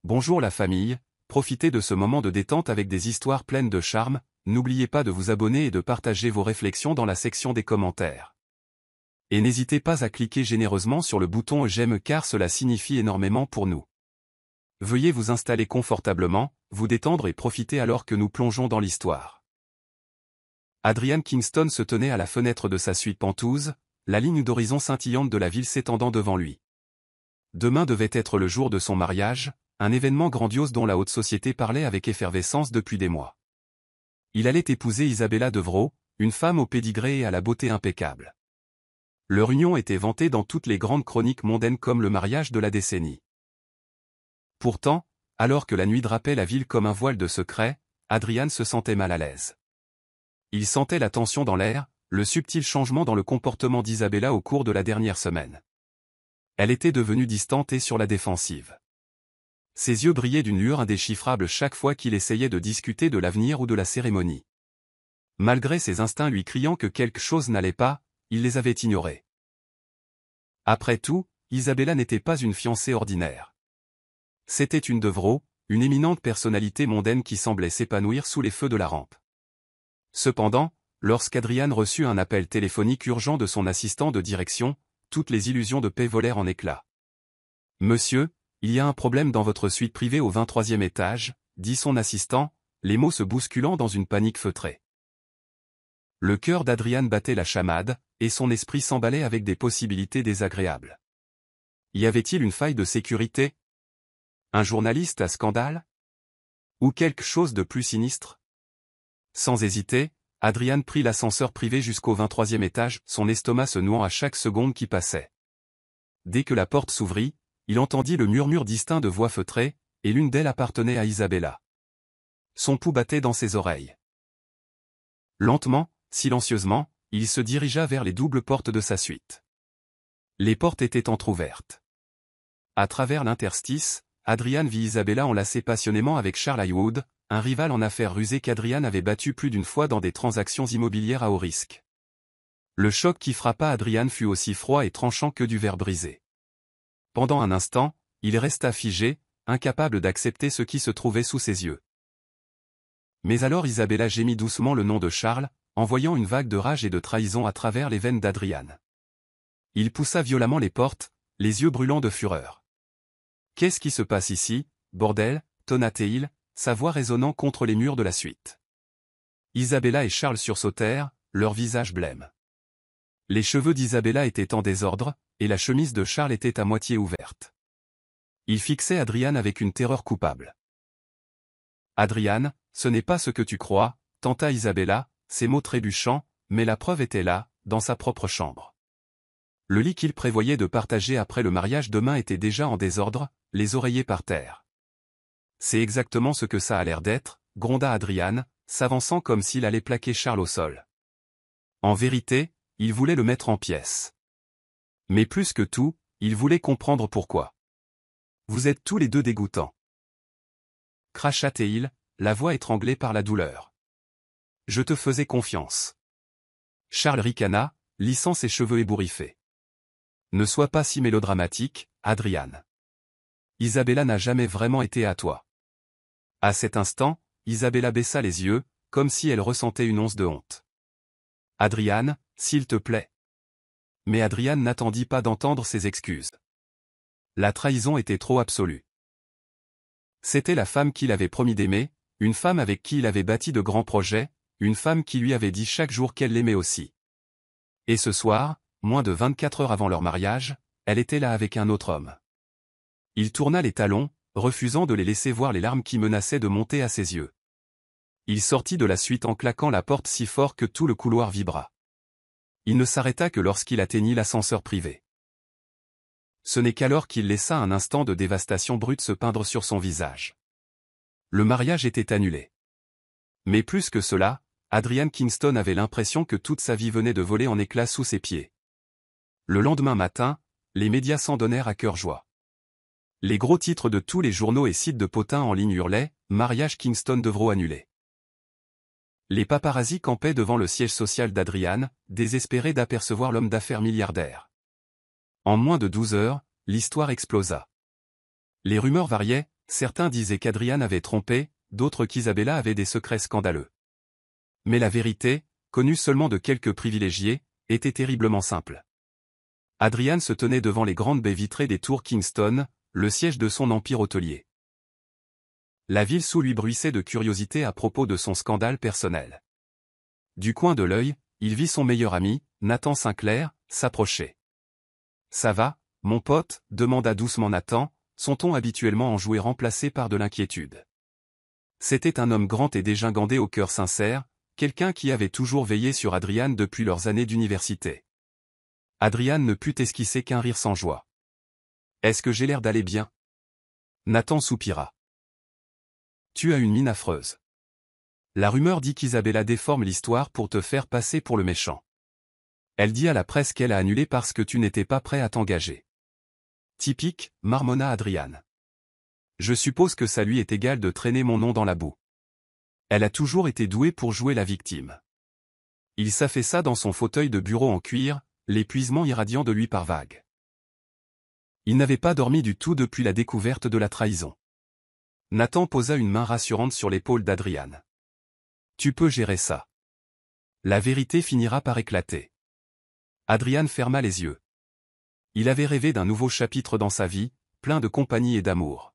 Bonjour la famille, profitez de ce moment de détente avec des histoires pleines de charme, n'oubliez pas de vous abonner et de partager vos réflexions dans la section des commentaires. Et n'hésitez pas à cliquer généreusement sur le bouton j'aime car cela signifie énormément pour nous. Veuillez vous installer confortablement, vous détendre et profiter alors que nous plongeons dans l'histoire. Adrian Kingston se tenait à la fenêtre de sa suite pentouse, la ligne d'horizon scintillante de la ville s'étendant devant lui. Demain devait être le jour de son mariage, un événement grandiose dont la haute société parlait avec effervescence depuis des mois. Il allait épouser Isabella Deveraux, une femme au pédigré et à la beauté impeccable. Leur union était vantée dans toutes les grandes chroniques mondaines comme le mariage de la décennie. Pourtant, alors que la nuit drapait la ville comme un voile de secret, Adrian se sentait mal à l'aise. Il sentait la tension dans l'air, le subtil changement dans le comportement d'Isabella au cours de la dernière semaine. Elle était devenue distante et sur la défensive. Ses yeux brillaient d'une lueur indéchiffrable chaque fois qu'il essayait de discuter de l'avenir ou de la cérémonie. Malgré ses instincts lui criant que quelque chose n'allait pas, il les avait ignorés. Après tout, Isabella n'était pas une fiancée ordinaire. C'était une Deveraux, une éminente personnalité mondaine qui semblait s'épanouir sous les feux de la rampe. Cependant, lorsqu'Adrian reçut un appel téléphonique urgent de son assistant de direction, toutes les illusions de paix volèrent en éclats. « Monsieur, il y a un problème dans votre suite privée au 23e étage, » dit son assistant, les mots se bousculant dans une panique feutrée. Le cœur d'Adrian battait la chamade, et son esprit s'emballait avec des possibilités désagréables. Y avait-il une faille de sécurité? Un journaliste à scandale? Ou quelque chose de plus sinistre? Sans hésiter, Adrian prit l'ascenseur privé jusqu'au 23e étage, son estomac se nouant à chaque seconde qui passait. Dès que la porte s'ouvrit, il entendit le murmure distinct de voix feutrées, et l'une d'elles appartenait à Isabella. Son pouls battait dans ses oreilles. Lentement, silencieusement, il se dirigea vers les doubles portes de sa suite. Les portes étaient entr'ouvertes. À travers l'interstice, Adrian vit Isabella enlacée passionnément avec Charles Haywood, un rival en affaires rusé qu'Adrian avait battu plus d'une fois dans des transactions immobilières à haut risque. Le choc qui frappa Adrian fut aussi froid et tranchant que du verre brisé. Pendant un instant, il resta figé, incapable d'accepter ce qui se trouvait sous ses yeux. Mais alors Isabella gémit doucement le nom de Charles, envoyant une vague de rage et de trahison à travers les veines d'Adrian. Il poussa violemment les portes, les yeux brûlants de fureur. « Qu'est-ce qui se passe ici, bordel » tonna-t-il, sa voix résonnant contre les murs de la suite. Isabella et Charles sursautèrent, leur visage blême. Les cheveux d'Isabella étaient en désordre, et la chemise de Charles était à moitié ouverte. Il fixait Adrian avec une terreur coupable. « Adrian, ce n'est pas ce que tu crois, » tenta Isabella, ses mots trébuchants, mais la preuve était là, dans sa propre chambre. Le lit qu'il prévoyait de partager après le mariage demain était déjà en désordre, les oreillers par terre. « C'est exactement ce que ça a l'air d'être, » gronda Adrian, s'avançant comme s'il allait plaquer Charles au sol. En vérité, il voulait le mettre en pièces. Mais plus que tout, il voulait comprendre pourquoi. « Vous êtes tous les deux dégoûtants. » cracha-t-il, la voix étranglée par la douleur. « Je te faisais confiance. » Charles ricana, lissant ses cheveux ébouriffés. « Ne sois pas si mélodramatique, Adrian. Isabella n'a jamais vraiment été à toi. » À cet instant, Isabella baissa les yeux, comme si elle ressentait une once de honte. « Adrian, s'il te plaît. » Mais Adrian n'attendit pas d'entendre ses excuses. La trahison était trop absolue. C'était la femme qu'il avait promis d'aimer, une femme avec qui il avait bâti de grands projets, une femme qui lui avait dit chaque jour qu'elle l'aimait aussi. Et ce soir, moins de 24 heures avant leur mariage, elle était là avec un autre homme. Il tourna les talons, refusant de les laisser voir les larmes qui menaçaient de monter à ses yeux. Il sortit de la suite en claquant la porte si fort que tout le couloir vibra. Il ne s'arrêta que lorsqu'il atteignit l'ascenseur privé. Ce n'est qu'alors qu'il laissa un instant de dévastation brute se peindre sur son visage. Le mariage était annulé. Mais plus que cela, Adrian Kingston avait l'impression que toute sa vie venait de voler en éclats sous ses pieds. Le lendemain matin, les médias s'en donnèrent à cœur joie. Les gros titres de tous les journaux et sites de potins en ligne hurlaient « Mariage Kingston-Deveraux annulé ». Les paparazzis campaient devant le siège social d'Adrian, désespérés d'apercevoir l'homme d'affaires milliardaire. En moins de 12 heures, l'histoire explosa. Les rumeurs variaient, Certains disaient qu'Adrian avait trompé, d'autres qu'Isabella avait des secrets scandaleux. Mais la vérité, connue seulement de quelques privilégiés, était terriblement simple. Adrian se tenait devant les grandes baies vitrées des tours Kingston, le siège de son empire hôtelier. La ville sous lui bruissait de curiosité à propos de son scandale personnel. Du coin de l'œil, il vit son meilleur ami, Nathan Sinclair, s'approcher. « Ça va, mon pote ?» demanda doucement Nathan, son ton habituellement enjoué remplacé par de l'inquiétude. C'était un homme grand et dégingandé au cœur sincère, quelqu'un qui avait toujours veillé sur Adrian depuis leurs années d'université. Adrian ne put esquisser qu'un rire sans joie. « Est-ce que j'ai l'air d'aller bien ?» Nathan soupira. « Tu as une mine affreuse. La rumeur dit qu'Isabella déforme l'histoire pour te faire passer pour le méchant. Elle dit à la presse qu'elle a annulé parce que tu n'étais pas prêt à t'engager. » Typique, marmonna Adrian. Je suppose que ça lui est égal de traîner mon nom dans la boue. Elle a toujours été douée pour jouer la victime. Il s'affaissa dans son fauteuil de bureau en cuir, l'épuisement irradiant de lui par vagues. Il n'avait pas dormi du tout depuis la découverte de la trahison. Nathan posa une main rassurante sur l'épaule d'Adrian. Tu peux gérer ça. La vérité finira par éclater. Adrian ferma les yeux. Il avait rêvé d'un nouveau chapitre dans sa vie, plein de compagnie et d'amour.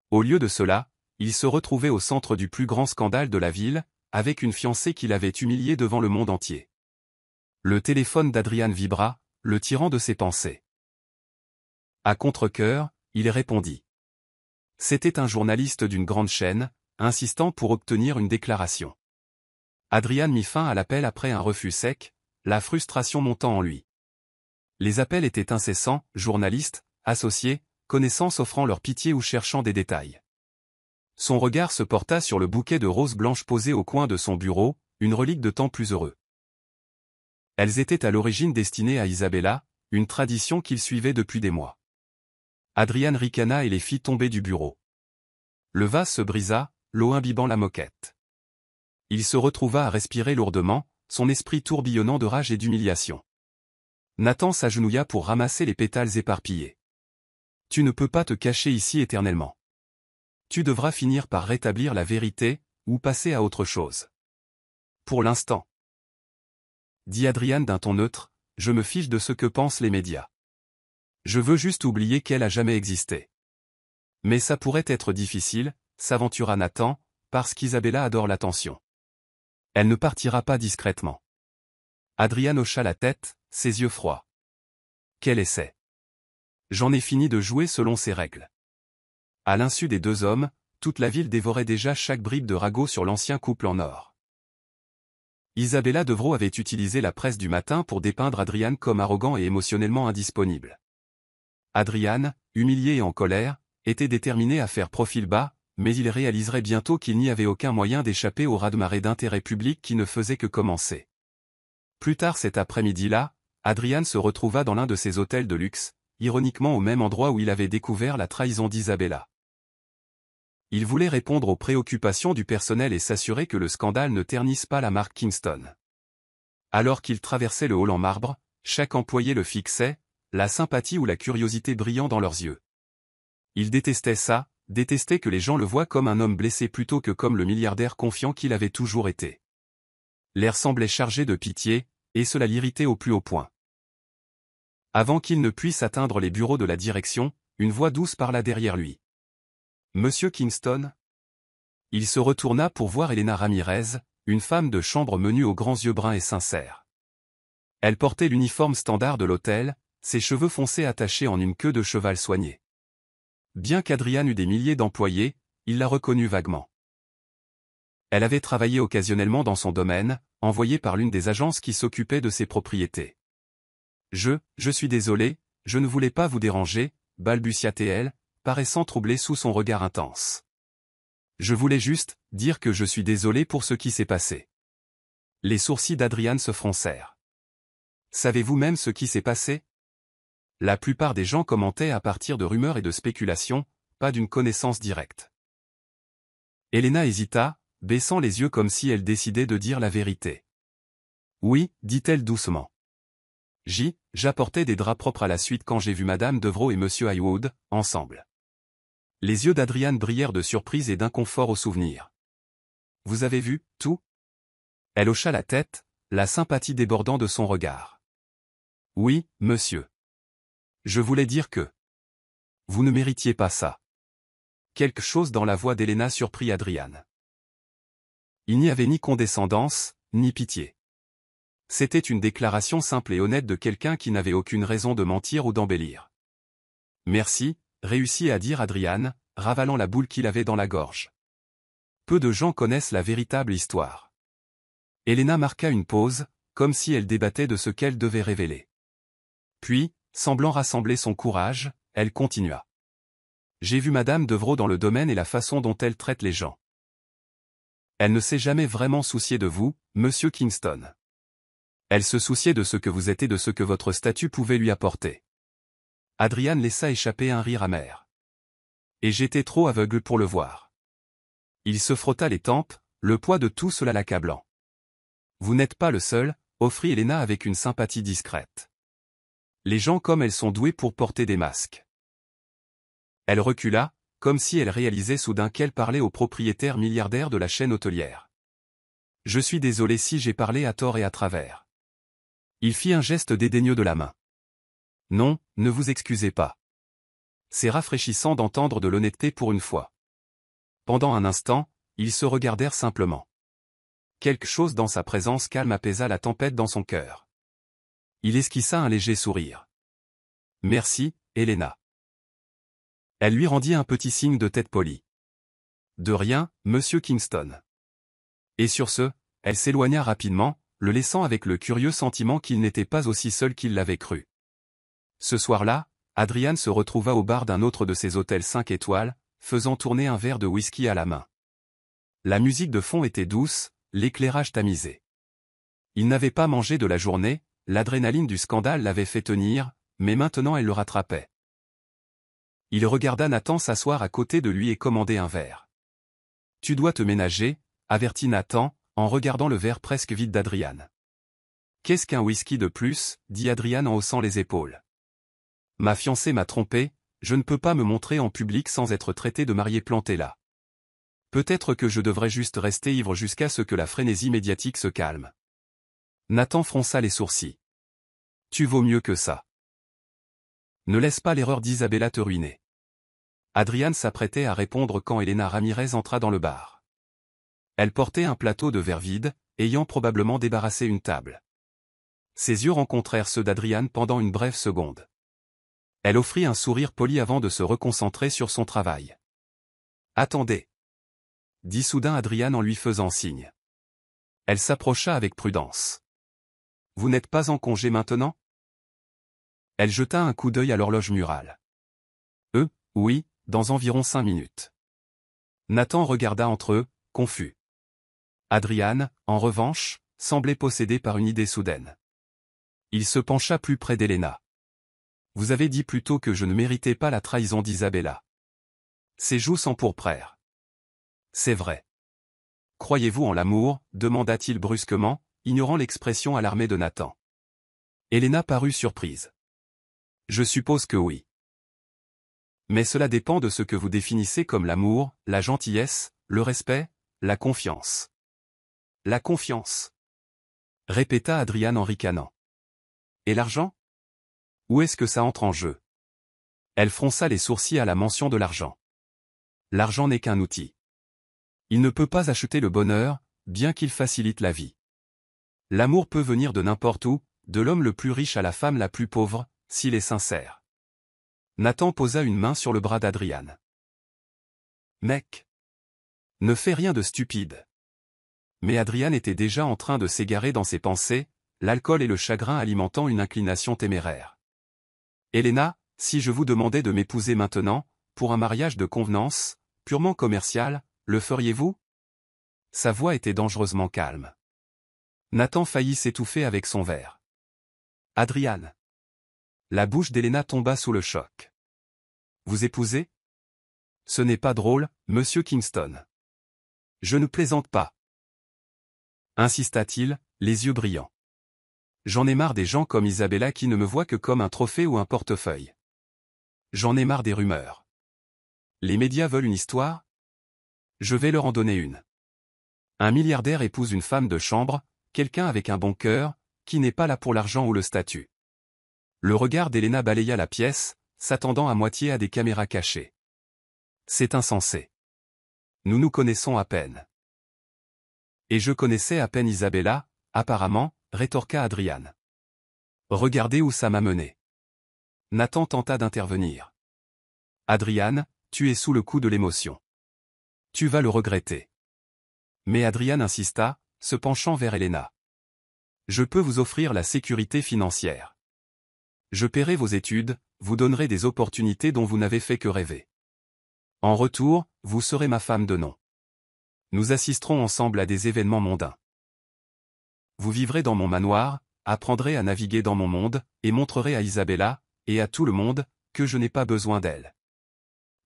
Au lieu de cela, il se retrouvait au centre du plus grand scandale de la ville, avec une fiancée qu'il avait humiliée devant le monde entier. Le téléphone d'Adrian vibra, le tirant de ses pensées. À contre-cœur, il répondit. C'était un journaliste d'une grande chaîne, insistant pour obtenir une déclaration. Adrian mit fin à l'appel après un refus sec, la frustration montant en lui. Les appels étaient incessants, journalistes, associés, connaissances offrant leur pitié ou cherchant des détails. Son regard se porta sur le bouquet de roses blanches posé au coin de son bureau, une relique de temps plus heureux. Elles étaient à l'origine destinées à Isabella, une tradition qu'il suivait depuis des mois. Adrian ricana et les fit tomber du bureau. Le vase se brisa, l'eau imbibant la moquette. Il se retrouva à respirer lourdement, son esprit tourbillonnant de rage et d'humiliation. Nathan s'agenouilla pour ramasser les pétales éparpillés. « Tu ne peux pas te cacher ici éternellement. Tu devras finir par rétablir la vérité, ou passer à autre chose. Pour l'instant. » Dit Adrian d'un ton neutre, « Je me fiche de ce que pensent les médias. Je veux juste oublier qu'elle a jamais existé. » Mais ça pourrait être difficile, s'aventura Nathan, parce qu'Isabella adore l'attention. Elle ne partira pas discrètement. Adrian hocha la tête, ses yeux froids. Quel essai! J'en ai fini de jouer selon ses règles. À l'insu des deux hommes, toute la ville dévorait déjà chaque bribe de ragot sur l'ancien couple en or. Isabella Devro avait utilisé la presse du matin pour dépeindre Adrian comme arrogant et émotionnellement indisponible. Adrian, humilié et en colère, était déterminé à faire profil bas, mais il réaliserait bientôt qu'il n'y avait aucun moyen d'échapper au raz-de-marée d'intérêt public qui ne faisait que commencer. Plus tard cet après-midi-là, Adrian se retrouva dans l'un de ses hôtels de luxe, ironiquement au même endroit où il avait découvert la trahison d'Isabella. Il voulait répondre aux préoccupations du personnel et s'assurer que le scandale ne ternisse pas la marque Kingston. Alors qu'il traversait le hall en marbre, chaque employé le fixait, la sympathie ou la curiosité brillant dans leurs yeux. Il détestait ça, détestait que les gens le voient comme un homme blessé plutôt que comme le milliardaire confiant qu'il avait toujours été. L'air semblait chargé de pitié, et cela l'irritait au plus haut point. Avant qu'il ne puisse atteindre les bureaux de la direction, une voix douce parla derrière lui. « Monsieur Kingston ?» Il se retourna pour voir Elena Ramirez, une femme de chambre menue aux grands yeux bruns et sincères. Elle portait l'uniforme standard de l'hôtel, ses cheveux foncés attachés en une queue de cheval soignée. Bien qu'Adrian eût des milliers d'employés, il la reconnut vaguement. Elle avait travaillé occasionnellement dans son domaine, envoyée par l'une des agences qui s'occupait de ses propriétés. « Je suis désolé, je ne voulais pas vous déranger, » balbutia-t-elle, paraissant troublée sous son regard intense. « Je voulais juste dire que je suis désolé pour ce qui s'est passé. » Les sourcils d'Adrian se froncèrent. « Savez-vous même ce qui s'est passé ?» La plupart des gens commentaient à partir de rumeurs et de spéculations, pas d'une connaissance directe. Elena hésita, baissant les yeux comme si elle décidait de dire la vérité. « Oui, dit-elle doucement. J'apportais des draps propres à la suite quand j'ai vu Madame Devro et Monsieur Haywood, ensemble. Les yeux d'Adrian brillèrent de surprise et d'inconfort au souvenir. Vous avez vu, tout? Elle hocha la tête, la sympathie débordant de son regard. Oui, monsieur. Je voulais dire que... Vous ne méritiez pas ça. Quelque chose dans la voix d'Helena surprit Adrian. Il n'y avait ni condescendance, ni pitié. C'était une déclaration simple et honnête de quelqu'un qui n'avait aucune raison de mentir ou d'embellir. Merci, réussit à dire Adrian, ravalant la boule qu'il avait dans la gorge. Peu de gens connaissent la véritable histoire. Helena marqua une pause, comme si elle débattait de ce qu'elle devait révéler. Puis, semblant rassembler son courage, elle continua. J'ai vu Madame Devrault dans le domaine et la façon dont elle traite les gens. Elle ne s'est jamais vraiment souciée de vous, Monsieur Kingston. Elle se souciait de ce que vous êtes et de ce que votre statut pouvait lui apporter. Adrian laissa échapper un rire amer. Et j'étais trop aveugle pour le voir. Il se frotta les tempes, le poids de tout cela l'accablant. Vous n'êtes pas le seul, offrit Helena avec une sympathie discrète. Les gens comme elles sont doués pour porter des masques. Elle recula, comme si elle réalisait soudain qu'elle parlait au propriétaire milliardaire de la chaîne hôtelière. Je suis désolé si j'ai parlé à tort et à travers. Il fit un geste dédaigneux de la main. Non, ne vous excusez pas. C'est rafraîchissant d'entendre de l'honnêteté pour une fois. Pendant un instant, ils se regardèrent simplement. Quelque chose dans sa présence calme apaisa la tempête dans son cœur. Il esquissa un léger sourire. Merci, Helena. Elle lui rendit un petit signe de tête polie. De rien, Monsieur Kingston. Et sur ce, elle s'éloigna rapidement, le laissant avec le curieux sentiment qu'il n'était pas aussi seul qu'il l'avait cru. Ce soir-là, Adrian se retrouva au bar d'un autre de ses hôtels 5 étoiles, faisant tourner un verre de whisky à la main. La musique de fond était douce, l'éclairage tamisé. Il n'avait pas mangé de la journée, l'adrénaline du scandale l'avait fait tenir, mais maintenant elle le rattrapait. Il regarda Nathan s'asseoir à côté de lui et commander un verre. « Tu dois te ménager », avertit Nathan, en regardant le verre presque vide d'Adrian. « Qu'est-ce qu'un whisky de plus » dit Adrian en haussant les épaules. « Ma fiancée m'a trompé, je ne peux pas me montrer en public sans être traité de marié planté là. Peut-être que je devrais juste rester ivre jusqu'à ce que la frénésie médiatique se calme. » Nathan fronça les sourcils. « Tu vaux mieux que ça. Ne laisse pas l'erreur d'Isabella te ruiner. » Adrian s'apprêtait à répondre quand Helena Ramirez entra dans le bar. Elle portait un plateau de verre vide, ayant probablement débarrassé une table. Ses yeux rencontrèrent ceux d'Adrian pendant une brève seconde. Elle offrit un sourire poli avant de se reconcentrer sur son travail. « Attendez » dit soudain Adrian en lui faisant signe. Elle s'approcha avec prudence. « Vous n'êtes pas en congé maintenant ?» Elle jeta un coup d'œil à l'horloge murale. « Oui, dans environ 5 minutes. » Nathan regarda entre eux, confus. Adrian, en revanche, semblait possédé par une idée soudaine. Il se pencha plus près d'Helena. « Vous avez dit plutôt que je ne méritais pas la trahison d'Isabella. » Ses joues s'empourprèrent. « C'est vrai. »« Croyez-vous en l'amour » demanda-t-il brusquement, ignorant l'expression alarmée de Nathan. Helena parut surprise. « Je suppose que oui. Mais cela dépend de ce que vous définissez comme l'amour, la gentillesse, le respect, la confiance. » « La confiance » répéta Adrian en ricanant. « Et l'argent ? Où est-ce que ça entre en jeu ?» Elle fronça les sourcils à la mention de l'argent. « L'argent n'est qu'un outil. Il ne peut pas acheter le bonheur, bien qu'il facilite la vie. L'amour peut venir de n'importe où, de l'homme le plus riche à la femme la plus pauvre, s'il est sincère. » Nathan posa une main sur le bras d'Adrian. « Mec, ne fais rien de stupide. » Mais Adrian était déjà en train de s'égarer dans ses pensées, l'alcool et le chagrin alimentant une inclination téméraire. « Helena, si je vous demandais de m'épouser maintenant, pour un mariage de convenance, purement commercial, le feriez-vous » Sa voix était dangereusement calme. Nathan faillit s'étouffer avec son verre. « Adrian » La bouche d'Helena tomba sous le choc. « Vous épousez ? Ce n'est pas drôle, Monsieur Kingston. » « Je ne plaisante pas. » insista-t-il, les yeux brillants. « J'en ai marre des gens comme Isabella qui ne me voient que comme un trophée ou un portefeuille. J'en ai marre des rumeurs. Les médias veulent une histoire? Je vais leur en donner une. Un milliardaire épouse une femme de chambre, quelqu'un avec un bon cœur, qui n'est pas là pour l'argent ou le statut. Le regard d'Elena balaya la pièce, s'attendant à moitié à des caméras cachées. C'est insensé. Nous nous connaissons à peine. Et je connaissais à peine Isabella, apparemment, rétorqua Adrian. Regardez où ça m'a mené. Nathan tenta d'intervenir. Adrian, tu es sous le coup de l'émotion. Tu vas le regretter. Mais Adrian insista, se penchant vers Elena. Je peux vous offrir la sécurité financière. Je paierai vos études, vous donnerai des opportunités dont vous n'avez fait que rêver. En retour, vous serez ma femme de nom. Nous assisterons ensemble à des événements mondains. Vous vivrez dans mon manoir, apprendrez à naviguer dans mon monde, et montrerez à Isabella, et à tout le monde, que je n'ai pas besoin d'elle.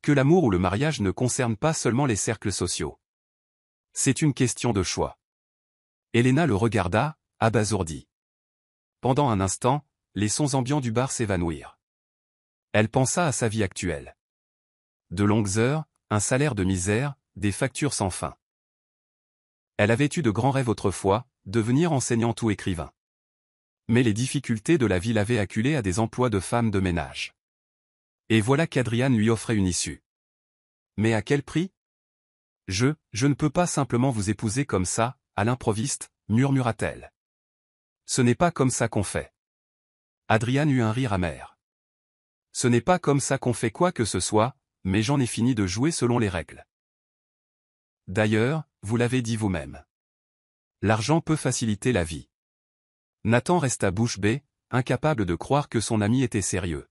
Que l'amour ou le mariage ne concerne pas seulement les cercles sociaux. C'est une question de choix. Elena le regarda, abasourdie. Pendant un instant, les sons ambiants du bar s'évanouirent. Elle pensa à sa vie actuelle. De longues heures, un salaire de misère, des factures sans fin. Elle avait eu de grands rêves autrefois, devenir enseignante ou écrivain. Mais les difficultés de la vie l'avaient acculée à des emplois de femme de ménage. Et voilà qu'Adrian lui offrait une issue. Mais à quel prix? Je ne peux pas simplement vous épouser comme ça, à l'improviste, murmura-t-elle. Ce n'est pas comme ça qu'on fait. Adrian eut un rire amer. Ce n'est pas comme ça qu'on fait quoi que ce soit, mais j'en ai fini de jouer selon les règles. D'ailleurs, vous l'avez dit vous-même. L'argent peut faciliter la vie. Nathan resta bouche bée, incapable de croire que son ami était sérieux.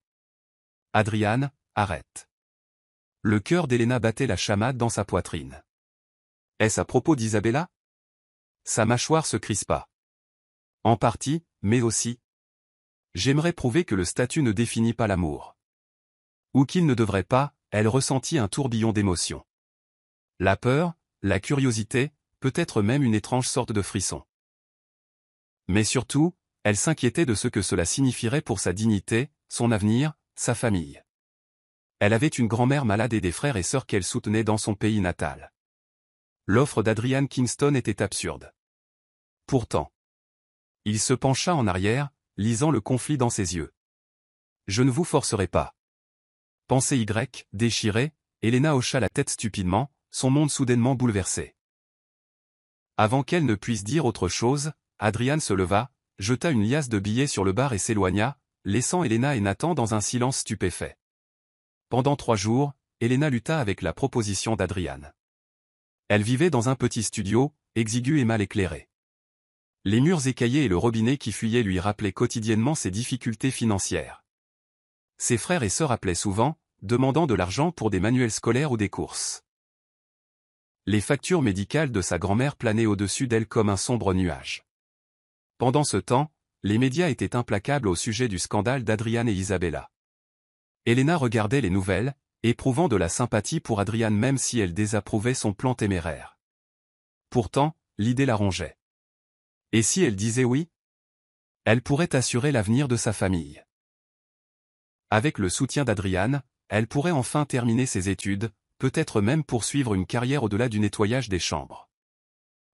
Adrian, arrête. Le cœur d'Elena battait la chamade dans sa poitrine. Est-ce à propos d'Isabella? Sa mâchoire se crispa. En partie, mais aussi. J'aimerais prouver que le statut ne définit pas l'amour. Ou qu'il ne devrait pas, elle ressentit un tourbillon d'émotions. La peur, la curiosité, peut-être même une étrange sorte de frisson. Mais surtout, elle s'inquiétait de ce que cela signifierait pour sa dignité, son avenir, sa famille. Elle avait une grand-mère malade et des frères et sœurs qu'elle soutenait dans son pays natal. L'offre d'Adrian Kingston était absurde. Pourtant. Il se pencha en arrière, lisant le conflit dans ses yeux. Je ne vous forcerai pas. Pensée déchirée, Elena hocha la tête stupidement, son monde soudainement bouleversé. Avant qu'elle ne puisse dire autre chose, Adrian se leva, jeta une liasse de billets sur le bar et s'éloigna, laissant Elena et Nathan dans un silence stupéfait. Pendant 3 jours, Elena lutta avec la proposition d'Adrian. Elle vivait dans un petit studio, exigu et mal éclairé. Les murs écaillés et le robinet qui fuyait lui rappelaient quotidiennement ses difficultés financières. Ses frères et sœurs appelaient souvent, demandant de l'argent pour des manuels scolaires ou des courses. Les factures médicales de sa grand-mère planaient au-dessus d'elle comme un sombre nuage. Pendant ce temps, les médias étaient implacables au sujet du scandale d'Adrian et Isabella. Elena regardait les nouvelles, éprouvant de la sympathie pour Adrian même si elle désapprouvait son plan téméraire. Pourtant, l'idée la rongeait. Et si elle disait oui? Elle pourrait assurer l'avenir de sa famille. Avec le soutien d'Adrian, elle pourrait enfin terminer ses études, peut-être même poursuivre une carrière au-delà du nettoyage des chambres.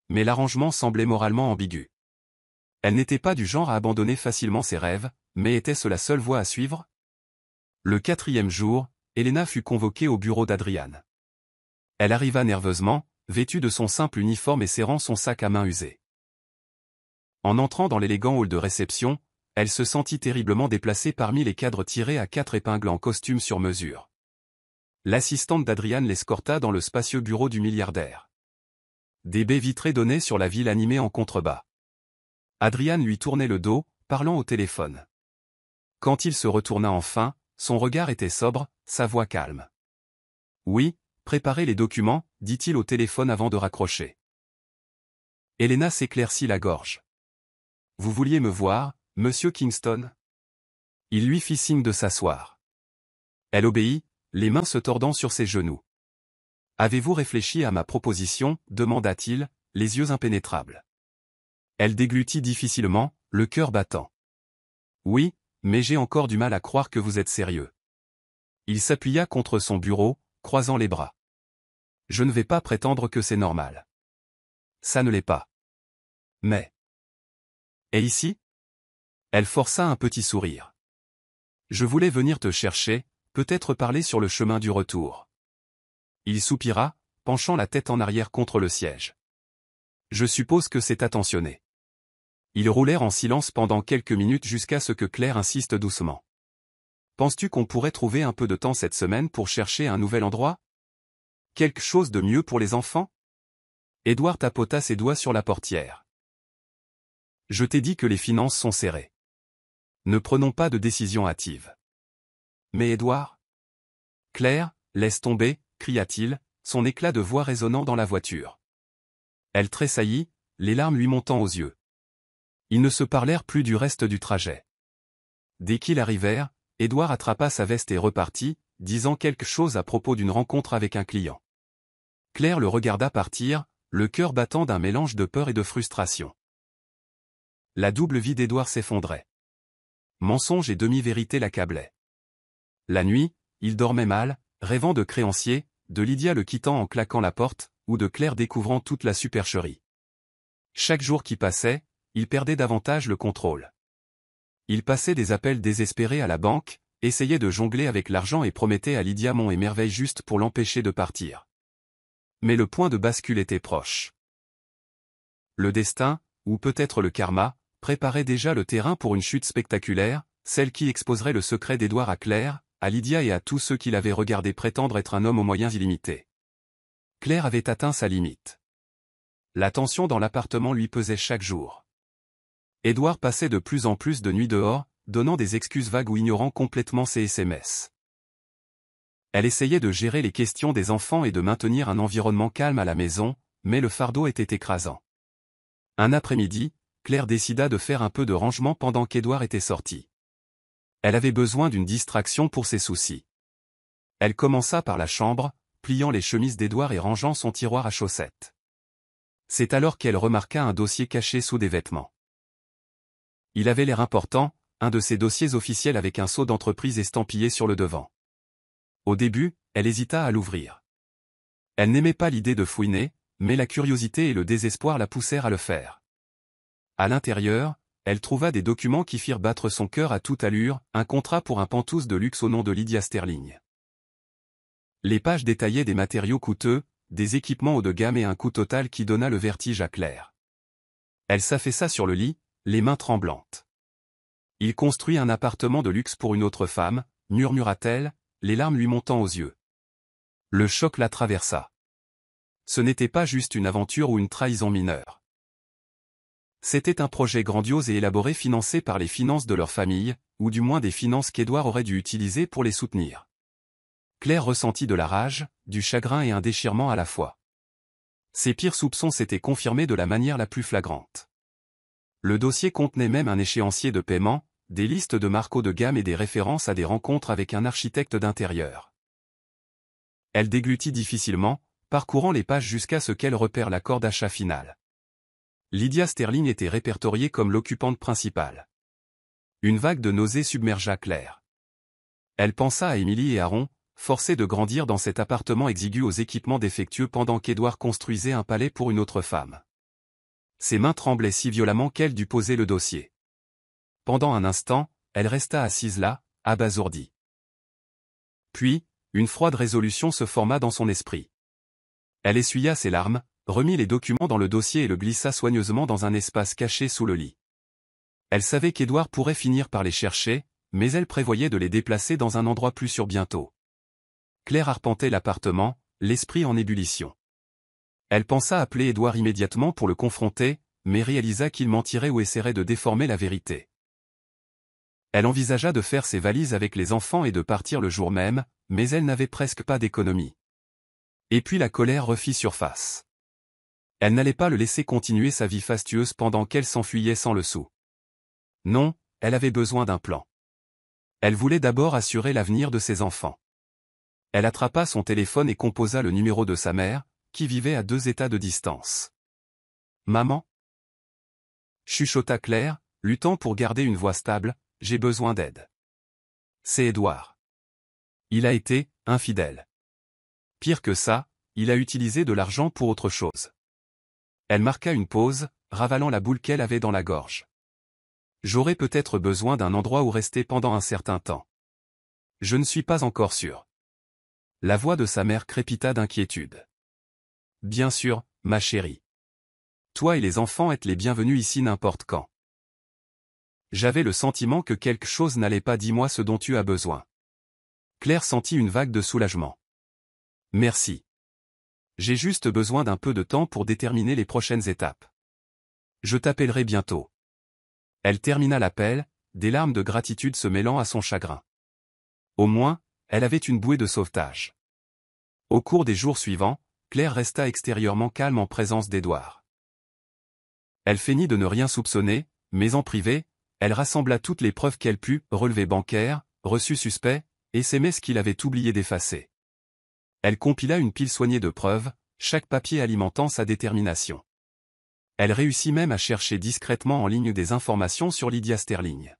Mais l'arrangement semblait moralement ambigu. Elle n'était pas du genre à abandonner facilement ses rêves, mais était-ce la seule voie à suivre? Le 4e jour, Elena fut convoquée au bureau d'Adrian. Elle arriva nerveusement, vêtue de son simple uniforme et serrant son sac à main usé. En entrant dans l'élégant hall de réception, elle se sentit terriblement déplacée parmi les cadres tirés à 4 épingles en costume sur mesure. L'assistante d'Adrian l'escorta dans le spacieux bureau du milliardaire. Des baies vitrées donnaient sur la ville animée en contrebas. Adrian lui tournait le dos, parlant au téléphone. Quand il se retourna enfin, son regard était sobre, sa voix calme. « Oui, préparez les documents, dit-il au téléphone avant de raccrocher. Elena s'éclaircit la gorge. « Vous vouliez me voir, monsieur Kingston ?» Il lui fit signe de s'asseoir. Elle obéit, les mains se tordant sur ses genoux. « Avez-vous réfléchi à ma proposition ?» demanda-t-il, les yeux impénétrables. Elle déglutit difficilement, le cœur battant. « Oui, mais j'ai encore du mal à croire que vous êtes sérieux. » Il s'appuya contre son bureau, croisant les bras. Je ne vais pas prétendre que c'est normal. Ça ne l'est pas. Mais... Et ici? Elle força un petit sourire. Je voulais venir te chercher, peut-être parler sur le chemin du retour. Il soupira, penchant la tête en arrière contre le siège. Je suppose que c'est attentionné. Ils roulèrent en silence pendant quelques minutes jusqu'à ce que Claire insiste doucement. Penses-tu qu'on pourrait trouver un peu de temps cette semaine pour chercher un nouvel endroit? Quelque chose de mieux pour les enfants? Édouard tapota ses doigts sur la portière. Je t'ai dit que les finances sont serrées. Ne prenons pas de décision hâtive. Mais Édouard? Claire, laisse tomber, cria-t-il, son éclat de voix résonnant dans la voiture. Elle tressaillit, les larmes lui montant aux yeux. Ils ne se parlèrent plus du reste du trajet. Dès qu'ils arrivèrent, Édouard attrapa sa veste et repartit, disant quelque chose à propos d'une rencontre avec un client. Claire le regarda partir, le cœur battant d'un mélange de peur et de frustration. La double vie d'Édouard s'effondrait. Mensonge et demi-vérité l'accablaient. La nuit, il dormait mal, rêvant de créanciers, de Lydia le quittant en claquant la porte, ou de Claire découvrant toute la supercherie. Chaque jour qui passait, il perdait davantage le contrôle. Il passait des appels désespérés à la banque, essayait de jongler avec l'argent et promettait à Lydia monts et merveilles juste pour l'empêcher de partir. Mais le point de bascule était proche. Le destin, ou peut-être le karma, préparait déjà le terrain pour une chute spectaculaire, celle qui exposerait le secret d'Édouard à Claire, à Lydia et à tous ceux qui l'avaient regardé prétendre être un homme aux moyens illimités. Claire avait atteint sa limite. La tension dans l'appartement lui pesait chaque jour. Édouard passait de plus en plus de nuits dehors, donnant des excuses vagues ou ignorant complètement ses SMS. Elle essayait de gérer les questions des enfants et de maintenir un environnement calme à la maison, mais le fardeau était écrasant. Un après-midi, Claire décida de faire un peu de rangement pendant qu'Édouard était sorti. Elle avait besoin d'une distraction pour ses soucis. Elle commença par la chambre, pliant les chemises d'Édouard et rangeant son tiroir à chaussettes. C'est alors qu'elle remarqua un dossier caché sous des vêtements. Il avait l'air important, un de ces dossiers officiels avec un sceau d'entreprise estampillé sur le devant. Au début, elle hésita à l'ouvrir. Elle n'aimait pas l'idée de fouiner, mais la curiosité et le désespoir la poussèrent à le faire. À l'intérieur, elle trouva des documents qui firent battre son cœur à toute allure, un contrat pour un pantouse de luxe au nom de Lydia Sterling. Les pages détaillaient des matériaux coûteux, des équipements haut de gamme et un coût total qui donna le vertige à Claire. Elle s'affaissa sur le lit, les mains tremblantes. Il construit un appartement de luxe pour une autre femme, murmura-t-elle, les larmes lui montant aux yeux. Le choc la traversa. Ce n'était pas juste une aventure ou une trahison mineure. C'était un projet grandiose et élaboré financé par les finances de leur famille, ou du moins des finances qu'Édouard aurait dû utiliser pour les soutenir. Claire ressentit de la rage, du chagrin et un déchirement à la fois. Ses pires soupçons s'étaient confirmés de la manière la plus flagrante. Le dossier contenait même un échéancier de paiement, des listes de marques haut de gamme et des références à des rencontres avec un architecte d'intérieur. Elle déglutit difficilement, parcourant les pages jusqu'à ce qu'elle repère l'accord d'achat final. Lydia Sterling était répertoriée comme l'occupante principale. Une vague de nausées submergea Claire. Elle pensa à Émilie et Aaron, forcés de grandir dans cet appartement exigu aux équipements défectueux pendant qu'Édouard construisait un palais pour une autre femme. Ses mains tremblaient si violemment qu'elle dut poser le dossier. Pendant un instant, elle resta assise là, abasourdie. Puis, une froide résolution se forma dans son esprit. Elle essuya ses larmes, remit les documents dans le dossier et le glissa soigneusement dans un espace caché sous le lit. Elle savait qu'Édouard pourrait finir par les chercher, mais elle prévoyait de les déplacer dans un endroit plus sûr bientôt. Claire arpentait l'appartement, l'esprit en ébullition. Elle pensa appeler Édouard immédiatement pour le confronter, mais réalisa qu'il mentirait ou essaierait de déformer la vérité. Elle envisagea de faire ses valises avec les enfants et de partir le jour même, mais elle n'avait presque pas d'économie. Et puis la colère refit surface. Elle n'allait pas le laisser continuer sa vie fastueuse pendant qu'elle s'enfuyait sans le sou. Non, elle avait besoin d'un plan. Elle voulait d'abord assurer l'avenir de ses enfants. Elle attrapa son téléphone et composa le numéro de sa mère, qui vivait à 2 états de distance. « Maman ?» chuchota Claire, luttant pour garder une voix stable, « J'ai besoin d'aide. C'est Édouard. Il a été infidèle. Pire que ça, il a utilisé de l'argent pour autre chose. Elle marqua une pause, ravalant la boule qu'elle avait dans la gorge. J'aurais peut-être besoin d'un endroit où rester pendant un certain temps. Je ne suis pas encore sûr. La voix de sa mère crépita d'inquiétude. Bien sûr, ma chérie. Toi et les enfants êtes les bienvenus ici n'importe quand. J'avais le sentiment que quelque chose n'allait pas. Dis-moi ce dont tu as besoin. Claire sentit une vague de soulagement. Merci. J'ai juste besoin d'un peu de temps pour déterminer les prochaines étapes. Je t'appellerai bientôt. Elle termina l'appel, des larmes de gratitude se mêlant à son chagrin. Au moins, elle avait une bouée de sauvetage. Au cours des jours suivants, Claire resta extérieurement calme en présence d'Édouard. Elle feignit de ne rien soupçonner, mais en privé, elle rassembla toutes les preuves qu'elle put, relevés bancaires, reçus suspects, SMS qu'il avait oublié d'effacer. Elle compila une pile soignée de preuves, chaque papier alimentant sa détermination. Elle réussit même à chercher discrètement en ligne des informations sur Lydia Sterling.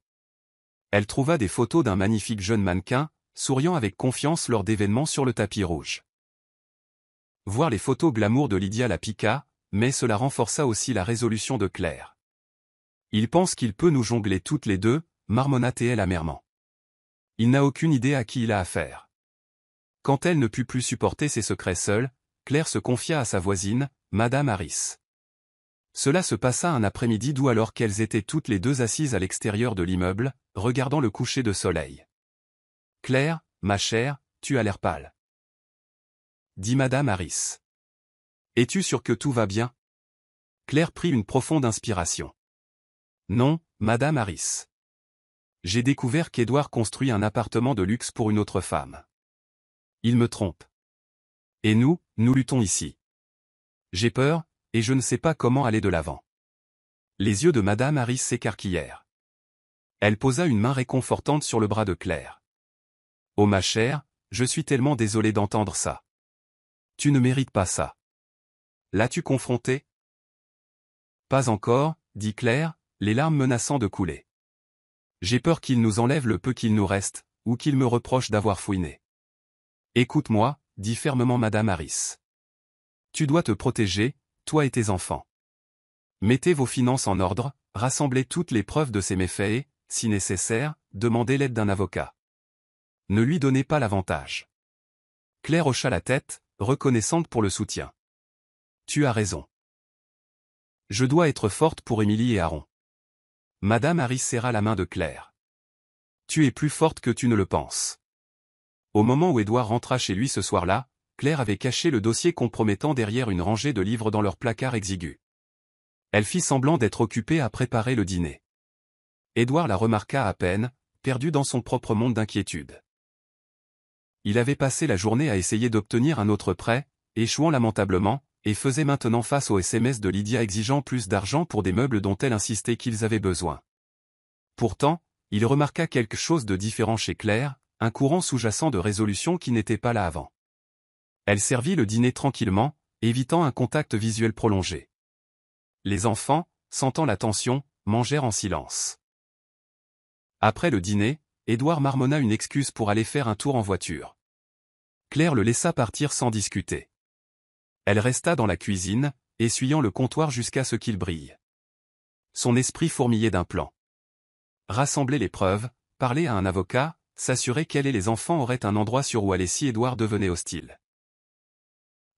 Elle trouva des photos d'un magnifique jeune mannequin, souriant avec confiance lors d'événements sur le tapis rouge. Voir les photos glamour de Lydia la piqua, mais cela renforça aussi la résolution de Claire. Il pense qu'il peut nous jongler toutes les deux, marmonna-t-elle amèrement. Il n'a aucune idée à qui il a affaire. Quand elle ne put plus supporter ses secrets seule, Claire se confia à sa voisine, Madame Harris. Cela se passa un après-midi doux alors qu'elles étaient toutes les deux assises à l'extérieur de l'immeuble, regardant le coucher de soleil. « Claire, ma chère, tu as l'air pâle. » dit Madame Harris. « Es-tu sûre que tout va bien ?» Claire prit une profonde inspiration. « Non, Madame Harris. J'ai découvert qu'Édouard construit un appartement de luxe pour une autre femme. Il me trompe. Et nous luttons ici. J'ai peur, et je ne sais pas comment aller de l'avant. » Les yeux de Madame Harris s'écarquillèrent. Elle posa une main réconfortante sur le bras de Claire. « Oh ma chère, je suis tellement désolée d'entendre ça. Tu ne mérites pas ça. L'as-tu confronté ? » Pas encore, dit Claire, les larmes menaçant de couler. J'ai peur qu'il nous enlève le peu qu'il nous reste, ou qu'il me reproche d'avoir fouiné. Écoute-moi, dit fermement Madame Harris. Tu dois te protéger, toi et tes enfants. Mettez vos finances en ordre, rassemblez toutes les preuves de ces méfaits et, si nécessaire, demandez l'aide d'un avocat. Ne lui donnez pas l'avantage. Claire hocha la tête, reconnaissante pour le soutien. Tu as raison. Je dois être forte pour Émilie et Aaron. Madame Harris serra la main de Claire. Tu es plus forte que tu ne le penses. Au moment où Édouard rentra chez lui ce soir-là, Claire avait caché le dossier compromettant derrière une rangée de livres dans leur placard exigu. Elle fit semblant d'être occupée à préparer le dîner. Édouard la remarqua à peine, perdu dans son propre monde d'inquiétude. Il avait passé la journée à essayer d'obtenir un autre prêt, échouant lamentablement, et faisait maintenant face aux SMS de Lydia exigeant plus d'argent pour des meubles dont elle insistait qu'ils avaient besoin. Pourtant, il remarqua quelque chose de différent chez Claire, un courant sous-jacent de résolution qui n'était pas là avant. Elle servit le dîner tranquillement, évitant un contact visuel prolongé. Les enfants, sentant la tension, mangèrent en silence. Après le dîner, Édouard marmonna une excuse pour aller faire un tour en voiture. Claire le laissa partir sans discuter. Elle resta dans la cuisine, essuyant le comptoir jusqu'à ce qu'il brille. Son esprit fourmillait d'un plan. Rassembler les preuves, parler à un avocat, s'assurer qu'elle et les enfants auraient un endroit sûr où aller si Édouard devenait hostile.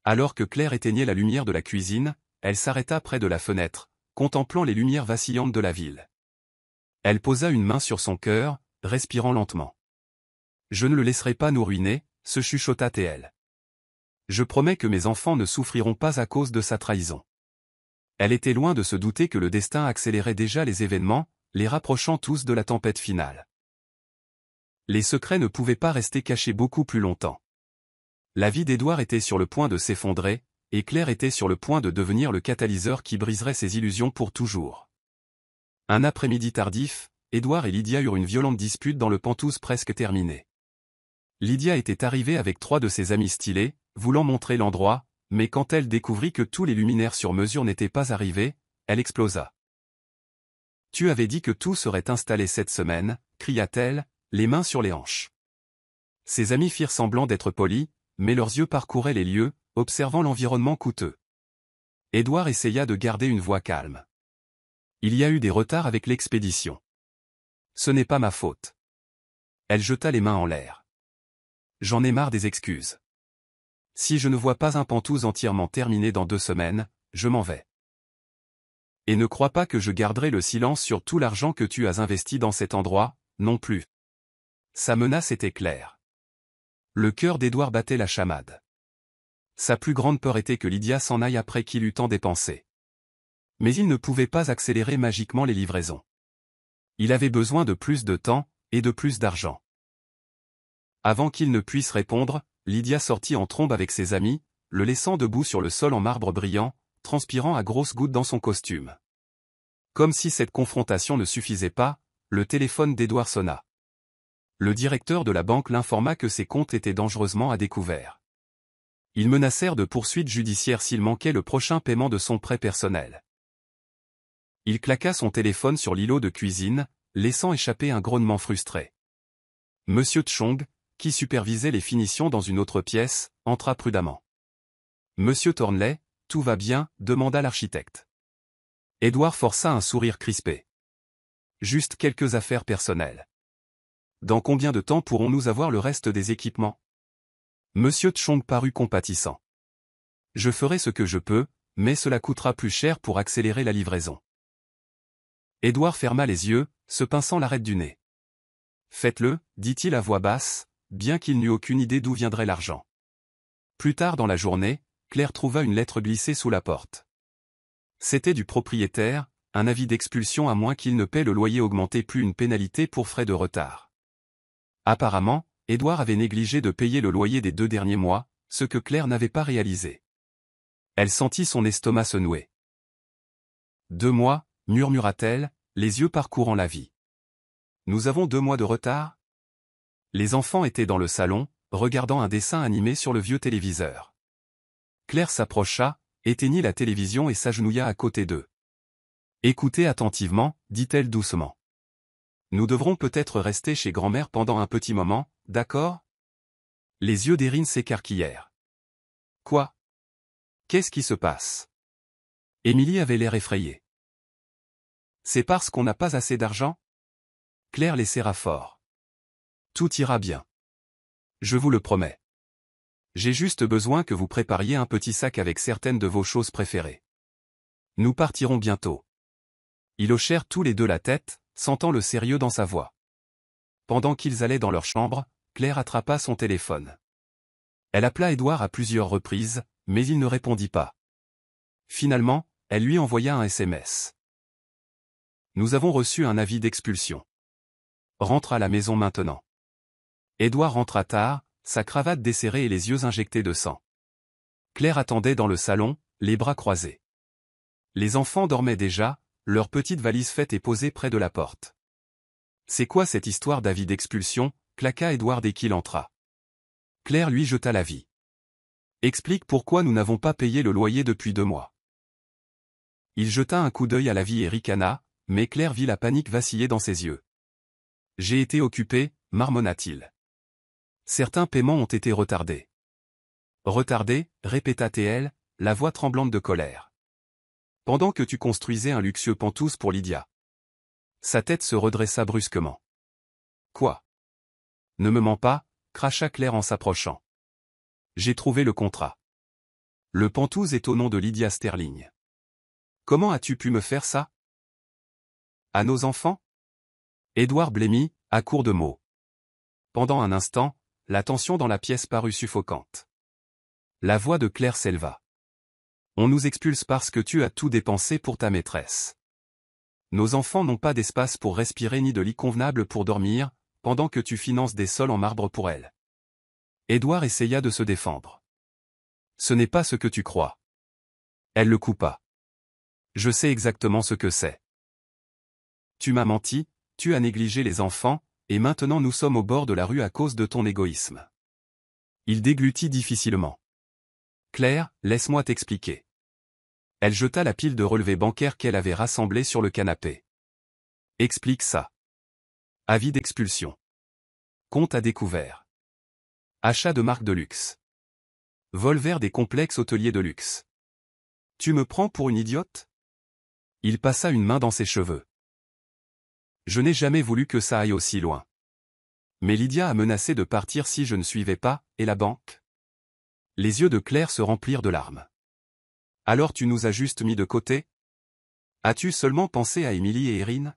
Alors que Claire éteignait la lumière de la cuisine, elle s'arrêta près de la fenêtre, contemplant les lumières vacillantes de la ville. Elle posa une main sur son cœur, respirant lentement. « Je ne le laisserai pas nous ruiner », se chuchota-t-elle. « Je promets que mes enfants ne souffriront pas à cause de sa trahison. » Elle était loin de se douter que le destin accélérait déjà les événements, les rapprochant tous de la tempête finale. Les secrets ne pouvaient pas rester cachés beaucoup plus longtemps. La vie d'Édouard était sur le point de s'effondrer, et Claire était sur le point de devenir le catalyseur qui briserait ses illusions pour toujours. Un après-midi tardif, Édouard et Lydia eurent une violente dispute dans le Penthouse presque terminé. Lydia était arrivée avec 3 de ses amis stylés, voulant montrer l'endroit, mais quand elle découvrit que tous les luminaires sur mesure n'étaient pas arrivés, elle explosa. « Tu avais dit que tout serait installé cette semaine » cria-t-elle, les mains sur les hanches. Ses amis firent semblant d'être polis, mais leurs yeux parcouraient les lieux, observant l'environnement coûteux. Édouard essaya de garder une voix calme. Il y a eu des retards avec l'expédition. Ce n'est pas ma faute. Elle jeta les mains en l'air. J'en ai marre des excuses. Si je ne vois pas un pantouse entièrement terminé dans 2 semaines, je m'en vais. Et ne crois pas que je garderai le silence sur tout l'argent que tu as investi dans cet endroit, non plus. Sa menace était claire. Le cœur d'Édouard battait la chamade. Sa plus grande peur était que Lydia s'en aille après qu'il eut tant dépensé. Mais il ne pouvait pas accélérer magiquement les livraisons. Il avait besoin de plus de temps, et de plus d'argent. Avant qu'il ne puisse répondre, Lydia sortit en trombe avec ses amis, le laissant debout sur le sol en marbre brillant, transpirant à grosses gouttes dans son costume. Comme si cette confrontation ne suffisait pas, le téléphone d'Édouard sonna. Le directeur de la banque l'informa que ses comptes étaient dangereusement à découvert. Ils menacèrent de poursuites judiciaires s'il manquait le prochain paiement de son prêt personnel. Il claqua son téléphone sur l'îlot de cuisine, laissant échapper un grognement frustré. Monsieur Tchong, qui supervisait les finitions dans une autre pièce, entra prudemment. Monsieur Thornley, tout va bien, demanda l'architecte. Édouard força un sourire crispé. Juste quelques affaires personnelles. Dans combien de temps pourrons-nous avoir le reste des équipements? Monsieur Tchong parut compatissant. Je ferai ce que je peux, mais cela coûtera plus cher pour accélérer la livraison. Édouard ferma les yeux, se pinçant l'arête du nez. Faites-le, dit-il à voix basse, bien qu'il n'eût aucune idée d'où viendrait l'argent. Plus tard dans la journée, Claire trouva une lettre glissée sous la porte. C'était du propriétaire, un avis d'expulsion à moins qu'il ne paie le loyer augmenté plus une pénalité pour frais de retard. Apparemment, Édouard avait négligé de payer le loyer des 2 derniers mois, ce que Claire n'avait pas réalisé. Elle sentit son estomac se nouer. 2 mois, murmura-t-elle, les yeux parcourant la vie. Nous avons 2 mois de retard? Les enfants étaient dans le salon, regardant un dessin animé sur le vieux téléviseur. Claire s'approcha, éteignit la télévision et s'agenouilla à côté d'eux. Écoutez attentivement, dit-elle doucement. Nous devrons peut-être rester chez grand-mère pendant un petit moment, d'accord? Les yeux d'Erin s'écarquillèrent. Quoi? Qu'est-ce qui se passe? Émilie avait l'air effrayée. C'est parce qu'on n'a pas assez d'argent? Claire les serra fort. Tout ira bien. Je vous le promets. J'ai juste besoin que vous prépariez un petit sac avec certaines de vos choses préférées. Nous partirons bientôt. Ils hochèrent tous les deux la tête, sentant le sérieux dans sa voix. Pendant qu'ils allaient dans leur chambre, Claire attrapa son téléphone. Elle appela Édouard à plusieurs reprises, mais il ne répondit pas. Finalement, elle lui envoya un SMS. Nous avons reçu un avis d'expulsion. Rentre à la maison maintenant. Édouard rentra tard, sa cravate desserrée et les yeux injectés de sang. Claire attendait dans le salon, les bras croisés. Les enfants dormaient déjà, leur petite valise faite et posée près de la porte. C'est quoi cette histoire d'avis d'expulsion? Claqua Édouard dès qu'il entra. Claire lui jeta l'avis. Explique pourquoi nous n'avons pas payé le loyer depuis 2 mois. Il jeta un coup d'œil à l'avis et ricana, mais Claire vit la panique vaciller dans ses yeux. J'ai été occupé, marmonna-t-il. Certains paiements ont été retardés. Retardés, répéta-t-elle, la voix tremblante de colère. Pendant que tu construisais un luxueux pantouse pour Lydia. Sa tête se redressa brusquement. Quoi? Ne me mens pas, cracha Claire en s'approchant. J'ai trouvé le contrat. Le pantouse est au nom de Lydia Sterling. Comment as-tu pu me faire ça? À nos enfants? Édouard blêmit, à court de mots. Pendant un instant, la tension dans la pièce parut suffocante. La voix de Claire s'éleva. On nous expulse parce que tu as tout dépensé pour ta maîtresse. Nos enfants n'ont pas d'espace pour respirer ni de lit convenable pour dormir, pendant que tu finances des sols en marbre pour elles. Édouard essaya de se défendre. Ce n'est pas ce que tu crois. Elle le coupa. Je sais exactement ce que c'est. Tu m'as menti, tu as négligé les enfants, et maintenant nous sommes au bord de la rue à cause de ton égoïsme. Il déglutit difficilement. Claire, laisse-moi t'expliquer. Elle jeta la pile de relevés bancaires qu'elle avait rassemblés sur le canapé. Explique ça. Avis d'expulsion. Compte à découvert. Achat de marque de luxe. Vol vers des complexes hôteliers de luxe. Tu me prends pour une idiote? Il passa une main dans ses cheveux. Je n'ai jamais voulu que ça aille aussi loin. Mais Lydia a menacé de partir si je ne suivais pas, et la banque? Les yeux de Claire se remplirent de larmes. Alors tu nous as juste mis de côté? As-tu seulement pensé à Émilie et Erin?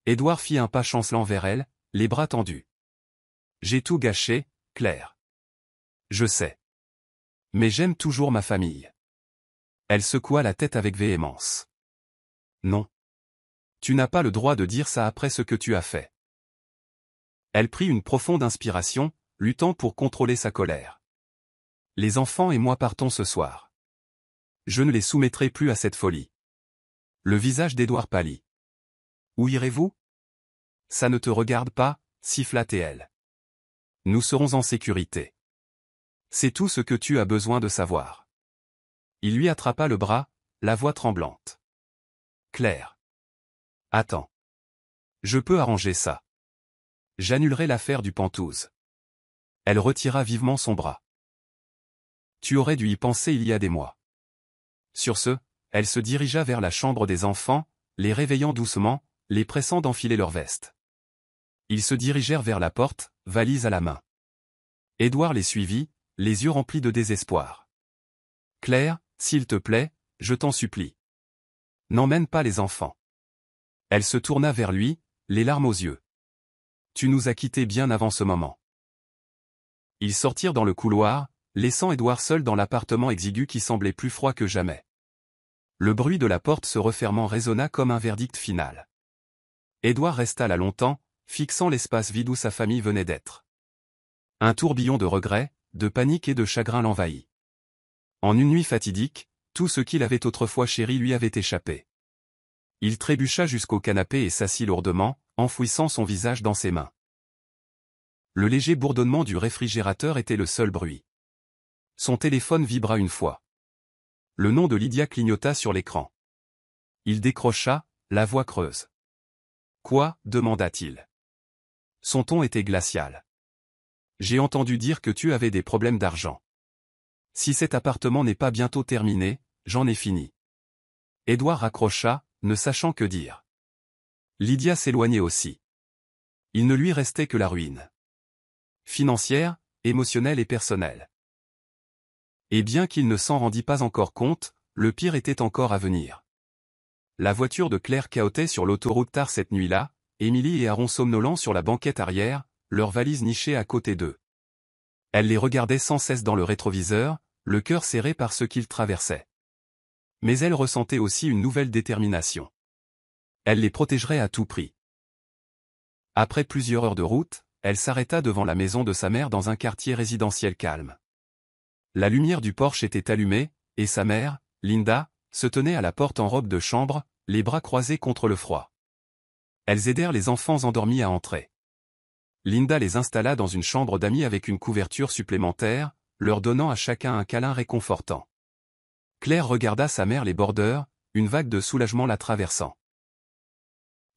Édouard fit un pas chancelant vers elle, les bras tendus. J'ai tout gâché, Claire. Je sais. Mais j'aime toujours ma famille. Elle secoua la tête avec véhémence. Non. Tu n'as pas le droit de dire ça après ce que tu as fait. Elle prit une profonde inspiration, luttant pour contrôler sa colère. Les enfants et moi partons ce soir. Je ne les soumettrai plus à cette folie. Le visage d'Édouard pâlit. Où irez-vous? Ça ne te regarde pas, siffla-t-elle. Nous serons en sécurité. C'est tout ce que tu as besoin de savoir. Il lui attrapa le bras, la voix tremblante. Claire. Attends. Je peux arranger ça. J'annulerai l'affaire du Penthouse. Elle retira vivement son bras. Tu aurais dû y penser il y a des mois. Sur ce, elle se dirigea vers la chambre des enfants, les réveillant doucement, les pressant d'enfiler leurs vestes. Ils se dirigèrent vers la porte, valise à la main. Édouard les suivit, les yeux remplis de désespoir. Claire, s'il te plaît, je t'en supplie. N'emmène pas les enfants. Elle se tourna vers lui, les larmes aux yeux. Tu nous as quittés bien avant ce moment. Ils sortirent dans le couloir, laissant Édouard seul dans l'appartement exigu qui semblait plus froid que jamais. Le bruit de la porte se refermant résonna comme un verdict final. Édouard resta là longtemps, fixant l'espace vide où sa famille venait d'être. Un tourbillon de regrets, de panique et de chagrin l'envahit. En une nuit fatidique, tout ce qu'il avait autrefois chéri lui avait échappé. Il trébucha jusqu'au canapé et s'assit lourdement, enfouissant son visage dans ses mains. Le léger bourdonnement du réfrigérateur était le seul bruit. Son téléphone vibra une fois. Le nom de Lydia clignota sur l'écran. Il décrocha, la voix creuse. Quoi? Demanda-t-il. Son ton était glacial. J'ai entendu dire que tu avais des problèmes d'argent. Si cet appartement n'est pas bientôt terminé, j'en ai fini. Édouard raccrocha, ne sachant que dire. Lydia s'éloignait aussi. Il ne lui restait que la ruine. Financière, émotionnelle et personnelle. Et bien qu'il ne s'en rendît pas encore compte, le pire était encore à venir. La voiture de Claire cahotait sur l'autoroute tard cette nuit-là, Émilie et Aaron somnolents sur la banquette arrière, leurs valises nichées à côté d'eux. Elle les regardait sans cesse dans le rétroviseur, le cœur serré par ce qu'ils traversaient. Mais elle ressentait aussi une nouvelle détermination. Elle les protégerait à tout prix. Après plusieurs heures de route, elle s'arrêta devant la maison de sa mère dans un quartier résidentiel calme. La lumière du porche était allumée, et sa mère, Linda, se tenait à la porte en robe de chambre, les bras croisés contre le froid. Elles aidèrent les enfants endormis à entrer. Linda les installa dans une chambre d'amis avec une couverture supplémentaire, leur donnant à chacun un câlin réconfortant. Claire regarda sa mère les bordeurs, une vague de soulagement la traversant.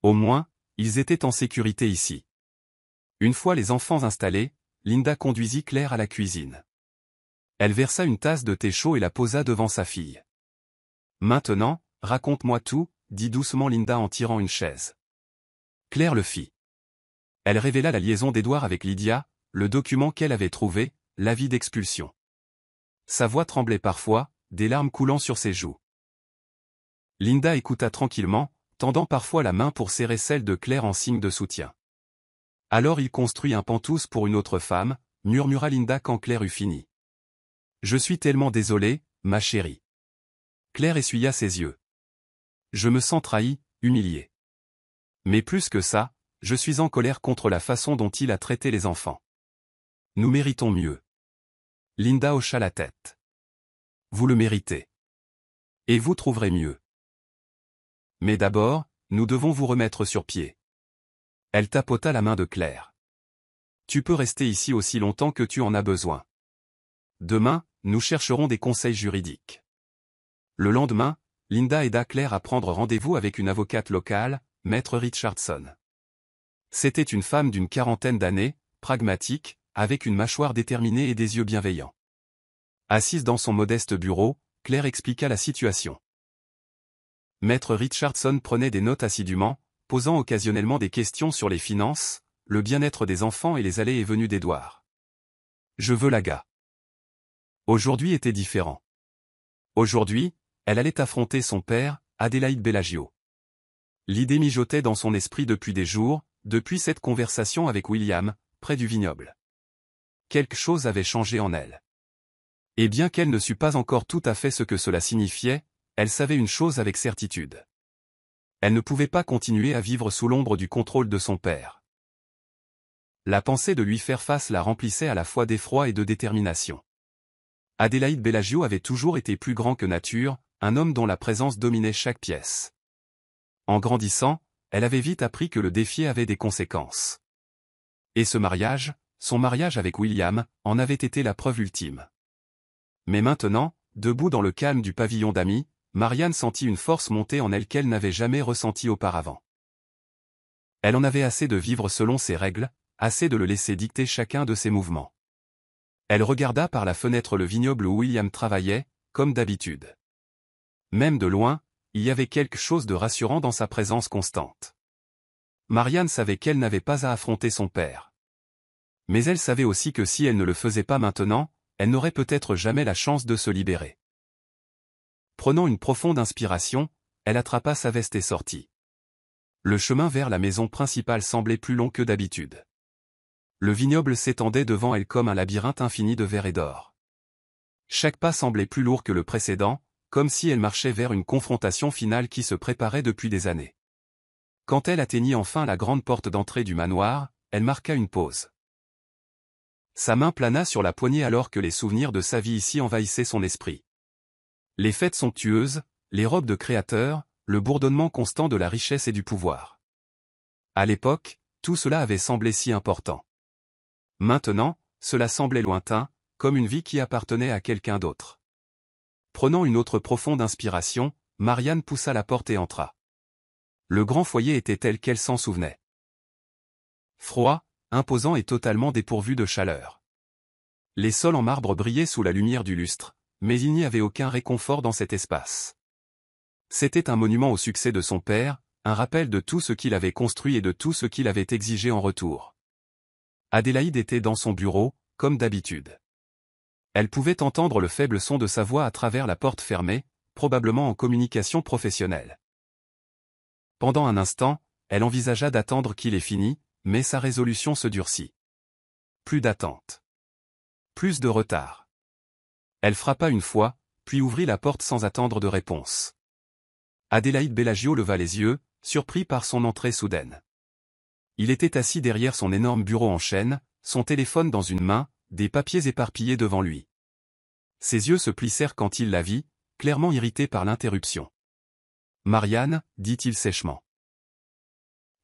Au moins, ils étaient en sécurité ici. Une fois les enfants installés, Linda conduisit Claire à la cuisine. Elle versa une tasse de thé chaud et la posa devant sa fille. Maintenant, raconte-moi tout, dit doucement Linda en tirant une chaise. Claire le fit. Elle révéla la liaison d'Édouard avec Lydia, le document qu'elle avait trouvé, l'avis d'expulsion. Sa voix tremblait parfois, des larmes coulant sur ses joues. Linda écouta tranquillement, tendant parfois la main pour serrer celle de Claire en signe de soutien. Alors il construit un Penthouse pour une autre femme, murmura Linda quand Claire eut fini. Je suis tellement désolée, ma chérie. Claire essuya ses yeux. Je me sens trahie, humiliée. Mais plus que ça, je suis en colère contre la façon dont il a traité les enfants. Nous méritons mieux. Linda hocha la tête. Vous le méritez. Et vous trouverez mieux. Mais d'abord, nous devons vous remettre sur pied. Elle tapota la main de Claire. Tu peux rester ici aussi longtemps que tu en as besoin. Demain, nous chercherons des conseils juridiques. Le lendemain, Linda aida Claire à prendre rendez-vous avec une avocate locale, Maître Richardson. C'était une femme d'une quarantaine d'années, pragmatique, avec une mâchoire déterminée et des yeux bienveillants. Assise dans son modeste bureau, Claire expliqua la situation. Maître Richardson prenait des notes assidûment, posant occasionnellement des questions sur les finances, le bien-être des enfants et les allées et venues d'Édouard. Je veux la gars. Aujourd'hui était différent. Aujourd'hui, elle allait affronter son père, Adélaïde Bellagio. L'idée mijotait dans son esprit depuis des jours, depuis cette conversation avec William, près du vignoble. Quelque chose avait changé en elle. Et bien qu'elle ne sût pas encore tout à fait ce que cela signifiait, elle savait une chose avec certitude. Elle ne pouvait pas continuer à vivre sous l'ombre du contrôle de son père. La pensée de lui faire face la remplissait à la fois d'effroi et de détermination. Adélaïde Bellagio avait toujours été plus grand que nature, un homme dont la présence dominait chaque pièce. En grandissant, elle avait vite appris que le défier avait des conséquences. Et ce mariage, son mariage avec William, en avait été la preuve ultime. Mais maintenant, debout dans le calme du pavillon d'amis, Marianne sentit une force monter en elle qu'elle n'avait jamais ressentie auparavant. Elle en avait assez de vivre selon ses règles, assez de le laisser dicter chacun de ses mouvements. Elle regarda par la fenêtre le vignoble où William travaillait, comme d'habitude. Même de loin, il y avait quelque chose de rassurant dans sa présence constante. Marianne savait qu'elle n'avait pas à affronter son père. Mais elle savait aussi que si elle ne le faisait pas maintenant, elle n'aurait peut-être jamais la chance de se libérer. Prenant une profonde inspiration, elle attrapa sa veste et sortit. Le chemin vers la maison principale semblait plus long que d'habitude. Le vignoble s'étendait devant elle comme un labyrinthe infini de verre et d'or. Chaque pas semblait plus lourd que le précédent, comme si elle marchait vers une confrontation finale qui se préparait depuis des années. Quand elle atteignit enfin la grande porte d'entrée du manoir, elle marqua une pause. Sa main plana sur la poignée alors que les souvenirs de sa vie ici envahissaient son esprit. Les fêtes somptueuses, les robes de créateurs, le bourdonnement constant de la richesse et du pouvoir. À l'époque, tout cela avait semblé si important. Maintenant, cela semblait lointain, comme une vie qui appartenait à quelqu'un d'autre. Prenant une autre profonde inspiration, Marianne poussa la porte et entra. Le grand foyer était tel qu'elle s'en souvenait. Froid, imposant et totalement dépourvu de chaleur. Les sols en marbre brillaient sous la lumière du lustre, mais il n'y avait aucun réconfort dans cet espace. C'était un monument au succès de son père, un rappel de tout ce qu'il avait construit et de tout ce qu'il avait exigé en retour. Adélaïde était dans son bureau, comme d'habitude. Elle pouvait entendre le faible son de sa voix à travers la porte fermée, probablement en communication professionnelle. Pendant un instant, elle envisagea d'attendre qu'il ait fini, mais sa résolution se durcit. Plus d'attente. Plus de retard. Elle frappa une fois, puis ouvrit la porte sans attendre de réponse. Adélaïde Bellagio leva les yeux, surpris par son entrée soudaine. Il était assis derrière son énorme bureau en chêne, son téléphone dans une main, des papiers éparpillés devant lui. Ses yeux se plissèrent quand il la vit, clairement irrité par l'interruption. « Marianne, dit-il sèchement.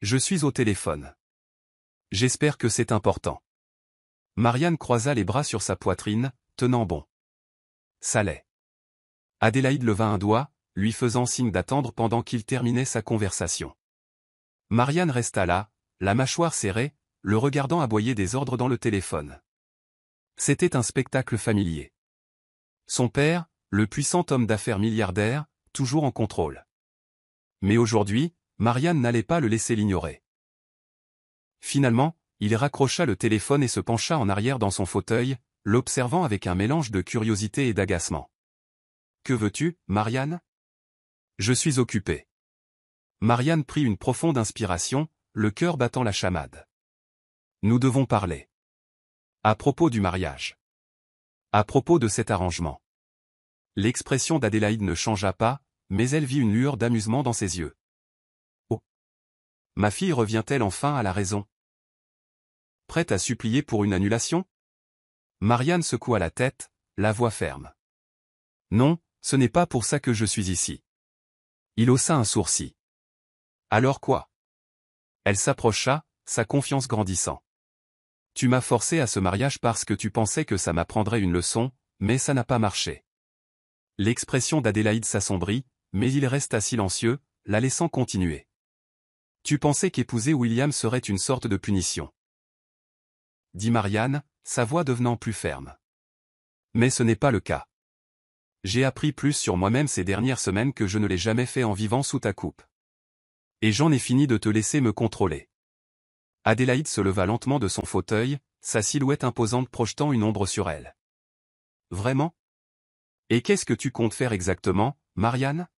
Je suis au téléphone. J'espère que c'est important. » Marianne croisa les bras sur sa poitrine, tenant bon. Ça l'est. Adélaïde leva un doigt, lui faisant signe d'attendre pendant qu'il terminait sa conversation. Marianne resta là, la mâchoire serrée, le regardant aboyer des ordres dans le téléphone. C'était un spectacle familier. Son père, le puissant homme d'affaires milliardaire, toujours en contrôle. Mais aujourd'hui, Marianne n'allait pas le laisser l'ignorer. Finalement, il raccrocha le téléphone et se pencha en arrière dans son fauteuil, l'observant avec un mélange de curiosité et d'agacement. « Que veux-tu, Marianne ? » ?»« Je suis occupé. » Marianne prit une profonde inspiration, le cœur battant la chamade. « Nous devons parler. À propos du mariage. À propos de cet arrangement. » L'expression d'Adélaïde ne changea pas, mais elle vit une lueur d'amusement dans ses yeux. « Oh ! Ma fille revient-elle enfin à la raison ? Prête à supplier pour une annulation ? » Marianne secoua la tête, la voix ferme. « Non, ce n'est pas pour ça que je suis ici. » Il haussa un sourcil. « Alors quoi ? » Elle s'approcha, sa confiance grandissant. « Tu m'as forcé à ce mariage parce que tu pensais que ça m'apprendrait une leçon, mais ça n'a pas marché. » L'expression d'Adélaïde s'assombrit, mais il resta silencieux, la laissant continuer. « Tu pensais qu'épouser William serait une sorte de punition. » dit Marianne, sa voix devenant plus ferme. Mais ce n'est pas le cas. J'ai appris plus sur moi-même ces dernières semaines que je ne l'ai jamais fait en vivant sous ta coupe. Et j'en ai fini de te laisser me contrôler. Adélaïde se leva lentement de son fauteuil, sa silhouette imposante projetant une ombre sur elle. Vraiment? Et qu'est-ce que tu comptes faire exactement, Marianne?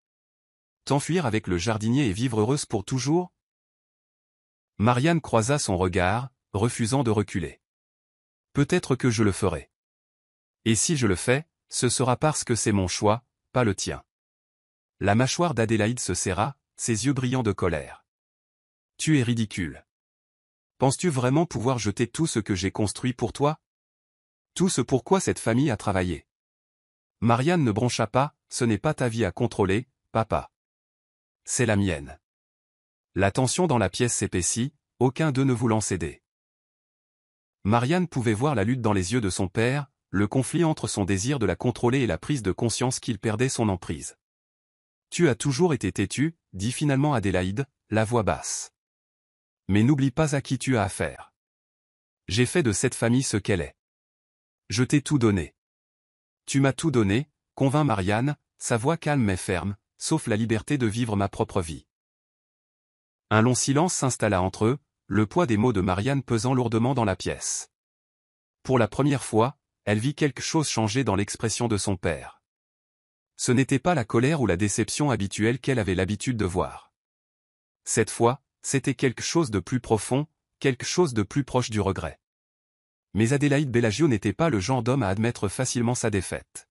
T'enfuir avec le jardinier et vivre heureuse pour toujours? Marianne croisa son regard, refusant de reculer. Peut-être que je le ferai. Et si je le fais, ce sera parce que c'est mon choix, pas le tien. La mâchoire d'Adélaïde se serra, ses yeux brillants de colère. Tu es ridicule. Penses-tu vraiment pouvoir jeter tout ce que j'ai construit pour toi? Tout ce pourquoi cette famille a travaillé. Marianne ne broncha pas, ce n'est pas ta vie à contrôler, papa. C'est la mienne. La tension dans la pièce s'épaissit, aucun d'eux ne voulant céder. Marianne pouvait voir la lutte dans les yeux de son père, le conflit entre son désir de la contrôler et la prise de conscience qu'il perdait son emprise. Tu as toujours été têtu, dit finalement Adélaïde, la voix basse. Mais n'oublie pas à qui tu as affaire. J'ai fait de cette famille ce qu'elle est. Je t'ai tout donné. Tu m'as tout donné, convint Marianne, sa voix calme mais ferme, sauf la liberté de vivre ma propre vie. Un long silence s'installa entre eux, le poids des mots de Marianne pesant lourdement dans la pièce. Pour la première fois, elle vit quelque chose changer dans l'expression de son père. Ce n'était pas la colère ou la déception habituelle qu'elle avait l'habitude de voir. Cette fois, c'était quelque chose de plus profond, quelque chose de plus proche du regret. Mais Adélaïde Bellagio n'était pas le genre d'homme à admettre facilement sa défaite.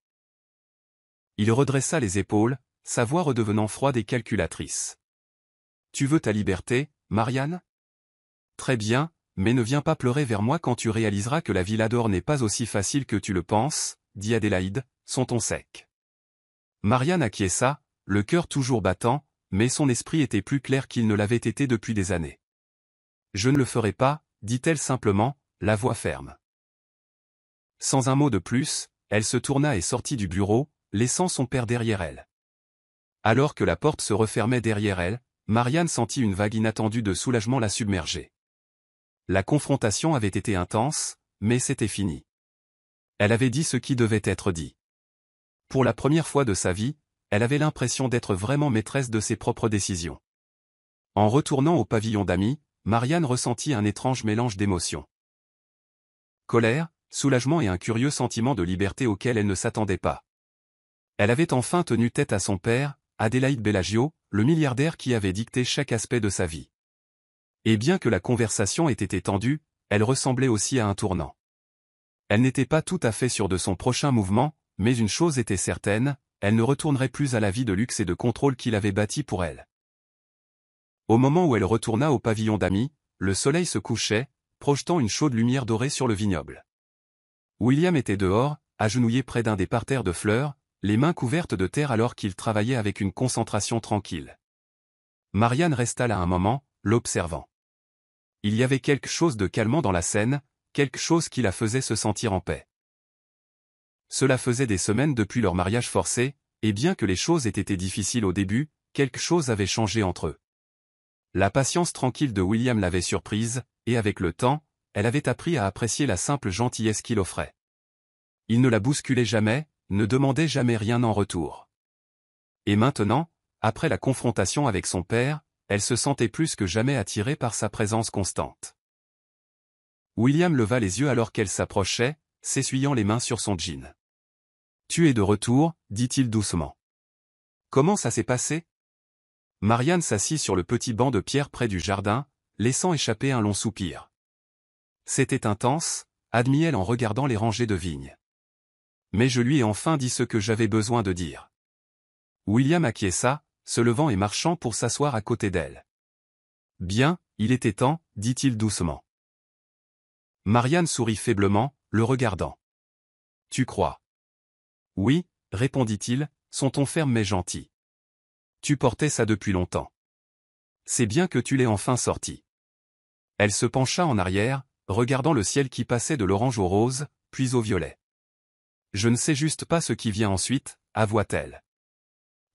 Il redressa les épaules, sa voix redevenant froide et calculatrice. Tu veux ta liberté, Marianne? Très bien, mais ne viens pas pleurer vers moi quand tu réaliseras que la vie d'or n'est pas aussi facile que tu le penses, dit Adélaïde, son ton sec. Marianne acquiesça, le cœur toujours battant, mais son esprit était plus clair qu'il ne l'avait été depuis des années. Je ne le ferai pas, dit-elle simplement, la voix ferme. Sans un mot de plus, elle se tourna et sortit du bureau, laissant son père derrière elle. Alors que la porte se refermait derrière elle, Marianne sentit une vague inattendue de soulagement la submerger. La confrontation avait été intense, mais c'était fini. Elle avait dit ce qui devait être dit. Pour la première fois de sa vie, elle avait l'impression d'être vraiment maîtresse de ses propres décisions. En retournant au pavillon d'amis, Marianne ressentit un étrange mélange d'émotions. Colère, soulagement et un curieux sentiment de liberté auquel elle ne s'attendait pas. Elle avait enfin tenu tête à son père, Adélaïde Bellagio, le milliardaire qui avait dicté chaque aspect de sa vie. Et bien que la conversation ait été tendue, elle ressemblait aussi à un tournant. Elle n'était pas tout à fait sûre de son prochain mouvement, mais une chose était certaine, elle ne retournerait plus à la vie de luxe et de contrôle qu'il avait bâtie pour elle. Au moment où elle retourna au pavillon d'amis, le soleil se couchait, projetant une chaude lumière dorée sur le vignoble. William était dehors, agenouillé près d'un des parterres de fleurs, les mains couvertes de terre alors qu'il travaillait avec une concentration tranquille. Marianne resta là un moment, l'observant. Il y avait quelque chose de calmant dans la scène, quelque chose qui la faisait se sentir en paix. Cela faisait des semaines depuis leur mariage forcé, et bien que les choses aient été difficiles au début, quelque chose avait changé entre eux. La patience tranquille de William l'avait surprise, et avec le temps, elle avait appris à apprécier la simple gentillesse qu'il offrait. Il ne la bousculait jamais, ne demandait jamais rien en retour. Et maintenant, après la confrontation avec son père, elle se sentait plus que jamais attirée par sa présence constante. William leva les yeux alors qu'elle s'approchait, s'essuyant les mains sur son jean. « Tu es de retour, dit-il doucement. Comment ça s'est passé? » Marianne s'assit sur le petit banc de pierre près du jardin, laissant échapper un long soupir. C'était intense, admit-elle en regardant les rangées de vignes. Mais je lui ai enfin dit ce que j'avais besoin de dire. William acquiesça, se levant et marchant pour s'asseoir à côté d'elle. Bien, il était temps, dit-il doucement. Marianne sourit faiblement, le regardant. Tu crois? Oui, répondit-il, son ton ferme mais gentil. Tu portais ça depuis longtemps. C'est bien que tu l'aies enfin sorti. Elle se pencha en arrière, regardant le ciel qui passait de l'orange au rose, puis au violet. Je ne sais juste pas ce qui vient ensuite, avoua-t-elle.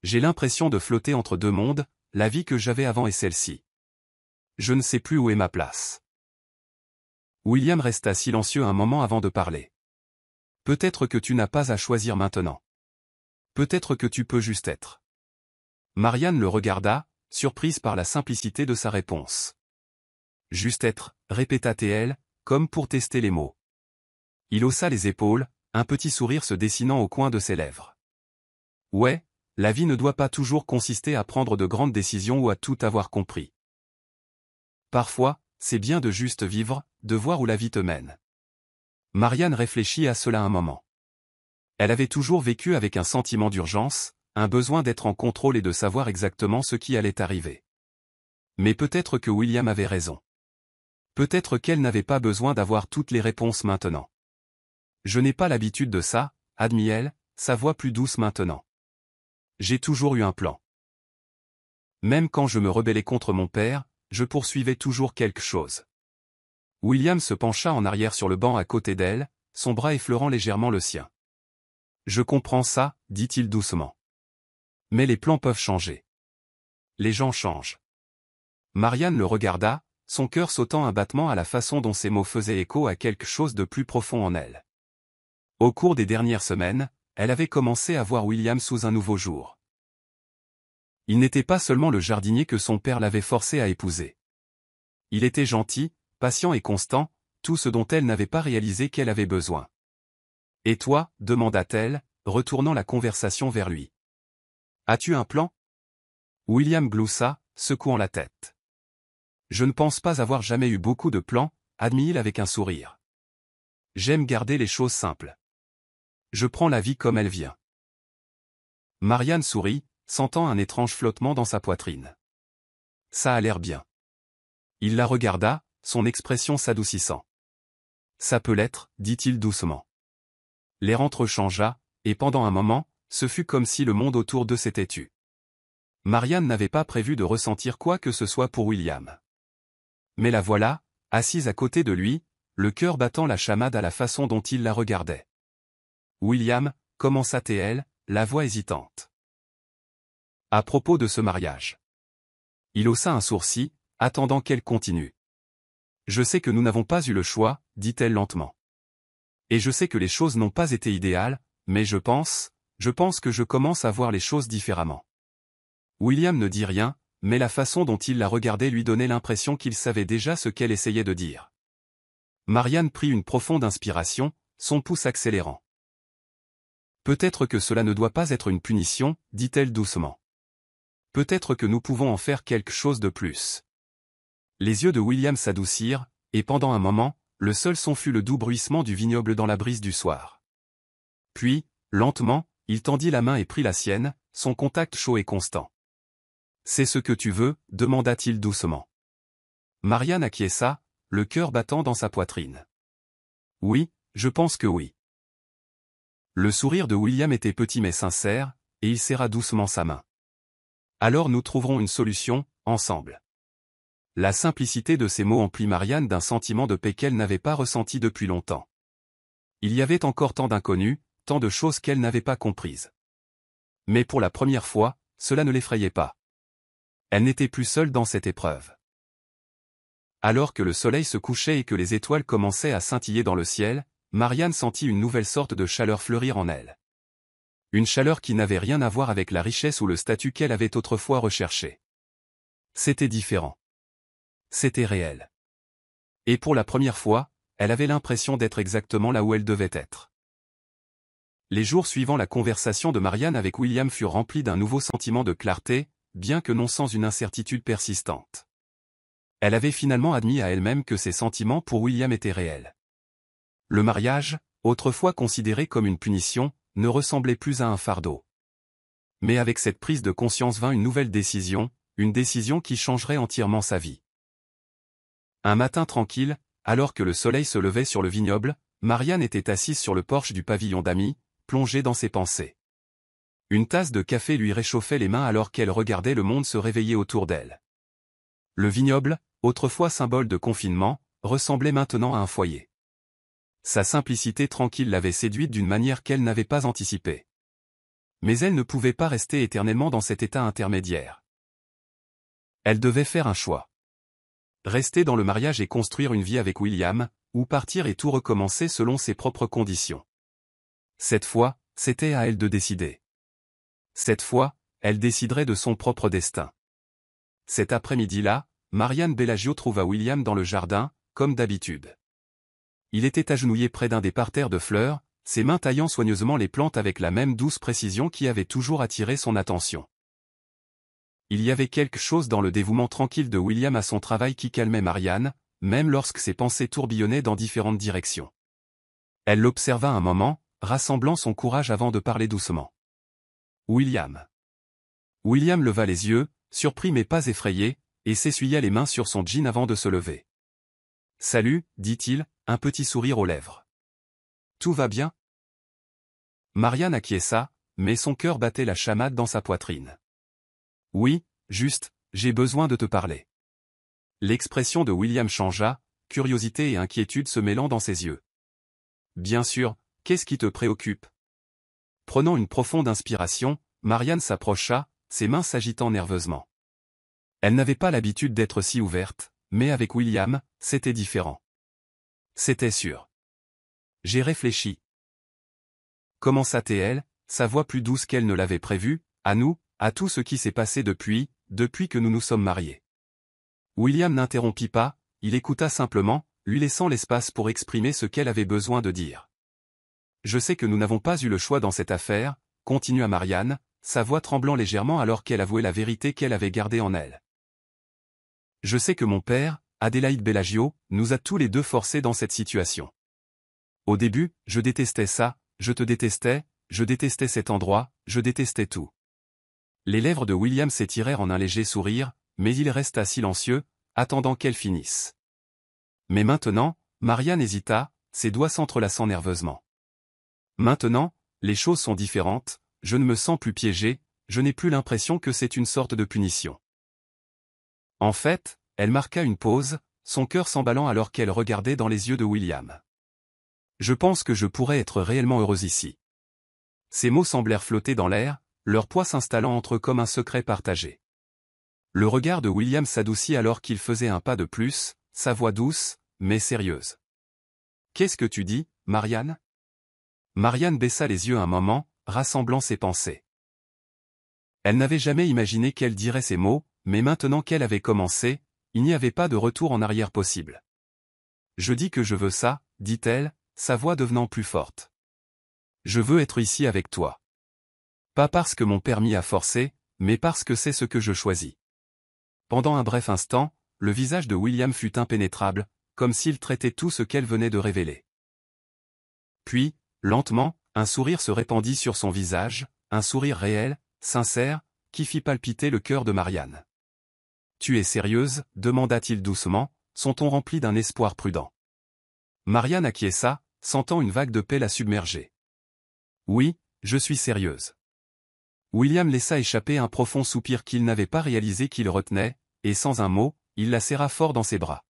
J'ai l'impression de flotter entre deux mondes, la vie que j'avais avant et celle-ci. Je ne sais plus où est ma place. William resta silencieux un moment avant de parler. Peut-être que tu n'as pas à choisir maintenant. Peut-être que tu peux juste être. Marianne le regarda, surprise par la simplicité de sa réponse. Juste être, répéta-t-elle, comme pour tester les mots. Il haussa les épaules, un petit sourire se dessinant au coin de ses lèvres. Ouais, la vie ne doit pas toujours consister à prendre de grandes décisions ou à tout avoir compris. Parfois, c'est bien de juste vivre, de voir où la vie te mène. Marianne réfléchit à cela un moment. Elle avait toujours vécu avec un sentiment d'urgence, un besoin d'être en contrôle et de savoir exactement ce qui allait arriver. Mais peut-être que William avait raison. Peut-être qu'elle n'avait pas besoin d'avoir toutes les réponses maintenant. Je n'ai pas l'habitude de ça, admit-elle, sa voix plus douce maintenant. J'ai toujours eu un plan. Même quand je me rebellais contre mon père, je poursuivais toujours quelque chose. William se pencha en arrière sur le banc à côté d'elle, son bras effleurant légèrement le sien. Je comprends ça, dit-il doucement. Mais les plans peuvent changer. Les gens changent. Marianne le regarda, son cœur sautant un battement à la façon dont ces mots faisaient écho à quelque chose de plus profond en elle. Au cours des dernières semaines, elle avait commencé à voir William sous un nouveau jour. Il n'était pas seulement le jardinier que son père l'avait forcé à épouser. Il était gentil, patient et constant, tout ce dont elle n'avait pas réalisé qu'elle avait besoin. « Et toi » demanda-t-elle, retournant la conversation vers lui. « As-tu un plan » William gloussa, secouant la tête. « Je ne pense pas avoir jamais eu beaucoup de plans, » admit-il avec un sourire. « J'aime garder les choses simples. Je prends la vie comme elle vient. » Marianne sourit, sentant un étrange flottement dans sa poitrine. « Ça a l'air bien. » Il la regarda, son expression s'adoucissant. « Ça peut l'être, dit-il doucement. » L'air entrechangea, et pendant un moment, ce fut comme si le monde autour d'eux s'était tu. Marianne n'avait pas prévu de ressentir quoi que ce soit pour William. Mais la voilà, assise à côté de lui, le cœur battant la chamade à la façon dont il la regardait. « William » commença-t-elle, la voix hésitante. « À propos de ce mariage. » Il haussa un sourcil, attendant qu'elle continue. « Je sais que nous n'avons pas eu le choix, dit-elle lentement. Et je sais que les choses n'ont pas été idéales, mais je pense que je commence à voir les choses différemment. » William ne dit rien, mais la façon dont il la regardait lui donnait l'impression qu'il savait déjà ce qu'elle essayait de dire. Marianne prit une profonde inspiration, son pouce accélérant. « Peut-être que cela ne doit pas être une punition, dit-elle doucement. Peut-être que nous pouvons en faire quelque chose de plus. » Les yeux de William s'adoucirent, et pendant un moment, le seul son fut le doux bruissement du vignoble dans la brise du soir. Puis, lentement, il tendit la main et prit la sienne, son contact chaud et constant. « C'est ce que tu veux » demanda-t-il doucement. Marianne acquiesça, le cœur battant dans sa poitrine. « Oui, je pense que oui. » Le sourire de William était petit mais sincère, et il serra doucement sa main. « Alors nous trouverons une solution, ensemble. » La simplicité de ces mots emplit Marianne d'un sentiment de paix qu'elle n'avait pas ressenti depuis longtemps. Il y avait encore tant d'inconnus, tant de choses qu'elle n'avait pas comprises. Mais pour la première fois, cela ne l'effrayait pas. Elle n'était plus seule dans cette épreuve. Alors que le soleil se couchait et que les étoiles commençaient à scintiller dans le ciel, Marianne sentit une nouvelle sorte de chaleur fleurir en elle. Une chaleur qui n'avait rien à voir avec la richesse ou le statut qu'elle avait autrefois recherché. C'était différent. C'était réel. Et pour la première fois, elle avait l'impression d'être exactement là où elle devait être. Les jours suivant la conversation de Marianne avec William furent remplis d'un nouveau sentiment de clarté, bien que non sans une incertitude persistante. Elle avait finalement admis à elle-même que ses sentiments pour William étaient réels. Le mariage, autrefois considéré comme une punition, ne ressemblait plus à un fardeau. Mais avec cette prise de conscience vint une nouvelle décision, une décision qui changerait entièrement sa vie. Un matin tranquille, alors que le soleil se levait sur le vignoble, Marianne était assise sur le porche du pavillon d'amis, plongée dans ses pensées. Une tasse de café lui réchauffait les mains alors qu'elle regardait le monde se réveiller autour d'elle. Le vignoble, autrefois symbole de confinement, ressemblait maintenant à un foyer. Sa simplicité tranquille l'avait séduite d'une manière qu'elle n'avait pas anticipée. Mais elle ne pouvait pas rester éternellement dans cet état intermédiaire. Elle devait faire un choix. Rester dans le mariage et construire une vie avec William, ou partir et tout recommencer selon ses propres conditions. Cette fois, c'était à elle de décider. Cette fois, elle déciderait de son propre destin. Cet après-midi-là, Marianne Bellagio trouva William dans le jardin, comme d'habitude. Il était agenouillé près d'un des parterres de fleurs, ses mains taillant soigneusement les plantes avec la même douce précision qui avait toujours attiré son attention. Il y avait quelque chose dans le dévouement tranquille de William à son travail qui calmait Marianne, même lorsque ses pensées tourbillonnaient dans différentes directions. Elle l'observa un moment, rassemblant son courage avant de parler doucement. William. William leva les yeux, surpris mais pas effrayé, et s'essuya les mains sur son jean avant de se lever. Salut, dit-il, un petit sourire aux lèvres. Tout va bien? Marianne acquiesça, mais son cœur battait la chamade dans sa poitrine. Oui, juste, j'ai besoin de te parler. L'expression de William changea, curiosité et inquiétude se mêlant dans ses yeux. Bien sûr, qu'est-ce qui te préoccupe? Prenant une profonde inspiration, Marianne s'approcha, ses mains s'agitant nerveusement. Elle n'avait pas l'habitude d'être si ouverte, mais avec William, c'était différent. C'était sûr. J'ai réfléchi. Commença-t-elle, sa voix plus douce qu'elle ne l'avait prévu, à nous, à tout ce qui s'est passé depuis que nous nous sommes mariés. William n'interrompit pas, il écouta simplement, lui laissant l'espace pour exprimer ce qu'elle avait besoin de dire. Je sais que nous n'avons pas eu le choix dans cette affaire, continua Marianne, sa voix tremblant légèrement alors qu'elle avouait la vérité qu'elle avait gardée en elle. Je sais que mon père, Adélaïde Bellagio, nous a tous les deux forcés dans cette situation. Au début, je détestais ça, je te détestais, je détestais cet endroit, je détestais tout. Les lèvres de William s'étirèrent en un léger sourire, mais il resta silencieux, attendant qu'elle finisse. Mais maintenant, Marianne hésita, ses doigts s'entrelaçant nerveusement. Maintenant, les choses sont différentes, je ne me sens plus piégé, je n'ai plus l'impression que c'est une sorte de punition. En fait, elle marqua une pause, son cœur s'emballant alors qu'elle regardait dans les yeux de William. Je pense que je pourrais être réellement heureuse ici. Ces mots semblèrent flotter dans l'air, leur poids s'installant entre eux comme un secret partagé. Le regard de William s'adoucit alors qu'il faisait un pas de plus, sa voix douce, mais sérieuse. Qu'est-ce que tu dis, Marianne? Marianne baissa les yeux un moment, rassemblant ses pensées. Elle n'avait jamais imaginé qu'elle dirait ces mots, mais maintenant qu'elle avait commencé, il n'y avait pas de retour en arrière possible. Je dis que je veux ça, dit-elle, sa voix devenant plus forte. Je veux être ici avec toi. Pas parce que mon père m'y a forcé, mais parce que c'est ce que je choisis. Pendant un bref instant, le visage de William fut impénétrable, comme s'il traitait tout ce qu'elle venait de révéler. Puis, lentement, un sourire se répandit sur son visage, un sourire réel, sincère, qui fit palpiter le cœur de Marianne. « Tu es sérieuse ?» demanda-t-il doucement, son ton rempli d'un espoir prudent. Marianne acquiesça, sentant une vague de paix la submerger. « Oui, je suis sérieuse. » William laissa échapper un profond soupir qu'il n'avait pas réalisé qu'il retenait, et sans un mot, il la serra fort dans ses bras.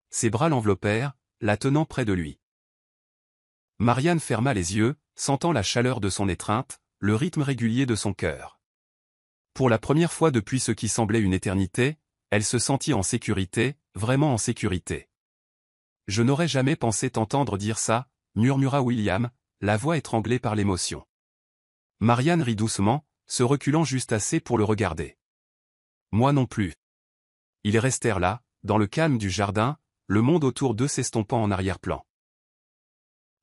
Ses bras l'enveloppèrent, la tenant près de lui. Marianne ferma les yeux, sentant la chaleur de son étreinte, le rythme régulier de son cœur. Pour la première fois depuis ce qui semblait une éternité, elle se sentit en sécurité, vraiment en sécurité. « Je n'aurais jamais pensé t'entendre dire ça », murmura William, la voix étranglée par l'émotion. Marianne rit doucement, se reculant juste assez pour le regarder. Moi non plus. Ils restèrent là, dans le calme du jardin, le monde autour d'eux s'estompant en arrière-plan.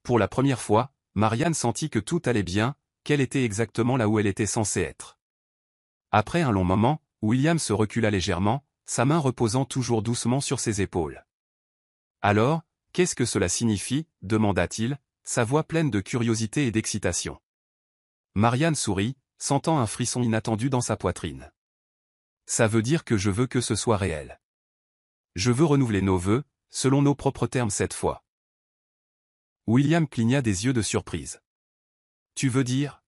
Pour la première fois, Marianne sentit que tout allait bien, qu'elle était exactement là où elle était censée être. Après un long moment, William se recula légèrement, sa main reposant toujours doucement sur ses épaules. « Alors, qu'est-ce que cela signifie ?» demanda-t-il, sa voix pleine de curiosité et d'excitation. Marianne sourit, sentant un frisson inattendu dans sa poitrine. « Ça veut dire que je veux que ce soit réel. Je veux renouveler nos vœux, selon nos propres termes cette fois. » William cligna des yeux de surprise. « Tu veux dire ?»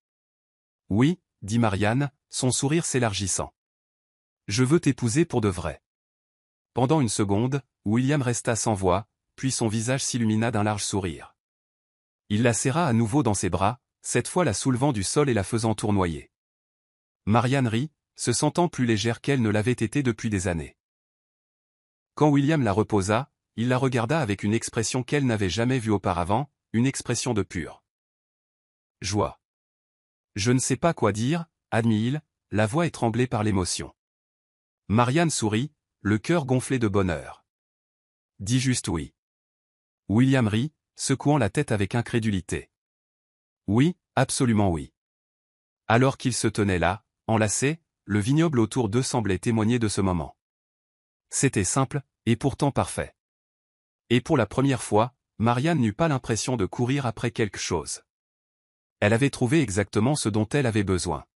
« Oui, » dit Marianne, son sourire s'élargissant. « Je veux t'épouser pour de vrai. » Pendant une seconde, William resta sans voix, puis son visage s'illumina d'un large sourire. Il la serra à nouveau dans ses bras, cette fois la soulevant du sol et la faisant tournoyer. Marianne rit, se sentant plus légère qu'elle ne l'avait été depuis des années. Quand William la reposa, il la regarda avec une expression qu'elle n'avait jamais vue auparavant, une expression de pur joie. Je ne sais pas quoi dire, admit-il, la voix étranglée par l'émotion. Marianne sourit, le cœur gonflé de bonheur. Dis juste oui. William rit, secouant la tête avec incrédulité. Oui, absolument oui. Alors qu'ils se tenaient là, enlacés, le vignoble autour d'eux semblait témoigner de ce moment. C'était simple, et pourtant parfait. Et pour la première fois, Marianne n'eut pas l'impression de courir après quelque chose. Elle avait trouvé exactement ce dont elle avait besoin.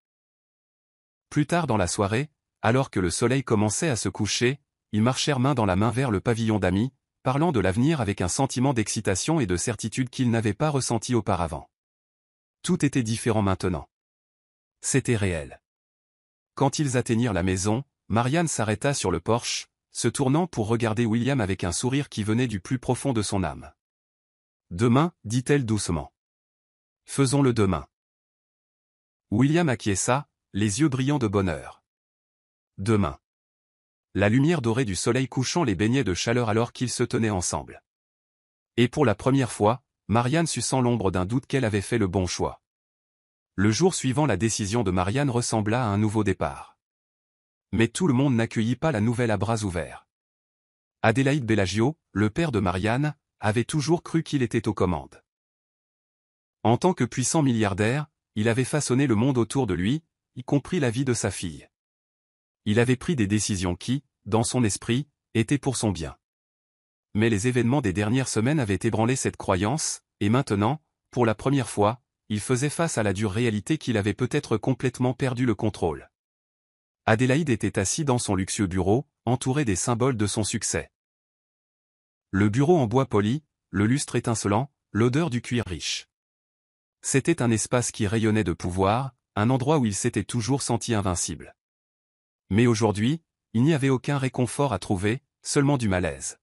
Plus tard dans la soirée, alors que le soleil commençait à se coucher, ils marchèrent main dans la main vers le pavillon d'amis, parlant de l'avenir avec un sentiment d'excitation et de certitude qu'ils n'avaient pas ressenti auparavant. Tout était différent maintenant. C'était réel. Quand ils atteignirent la maison, Marianne s'arrêta sur le porche, se tournant pour regarder William avec un sourire qui venait du plus profond de son âme. « Demain, dit-elle doucement. Faisons-le demain. » William acquiesça, les yeux brillants de bonheur. Demain. La lumière dorée du soleil couchant les baignait de chaleur alors qu'ils se tenaient ensemble. Et pour la première fois, Marianne sut sans l'ombre d'un doute qu'elle avait fait le bon choix. Le jour suivant, la décision de Marianne ressembla à un nouveau départ. Mais tout le monde n'accueillit pas la nouvelle à bras ouverts. Adélaïde Bellagio, le père de Marianne, avait toujours cru qu'il était aux commandes. En tant que puissant milliardaire, il avait façonné le monde autour de lui, y compris la vie de sa fille. Il avait pris des décisions qui, dans son esprit, étaient pour son bien. Mais les événements des dernières semaines avaient ébranlé cette croyance, et maintenant, pour la première fois, il faisait face à la dure réalité qu'il avait peut-être complètement perdu le contrôle. Adélaïde était assise dans son luxueux bureau, entourée des symboles de son succès. Le bureau en bois poli, le lustre étincelant, l'odeur du cuir riche. C'était un espace qui rayonnait de pouvoir, un endroit où il s'était toujours senti invincible. Mais aujourd'hui, il n'y avait aucun réconfort à trouver, seulement du malaise.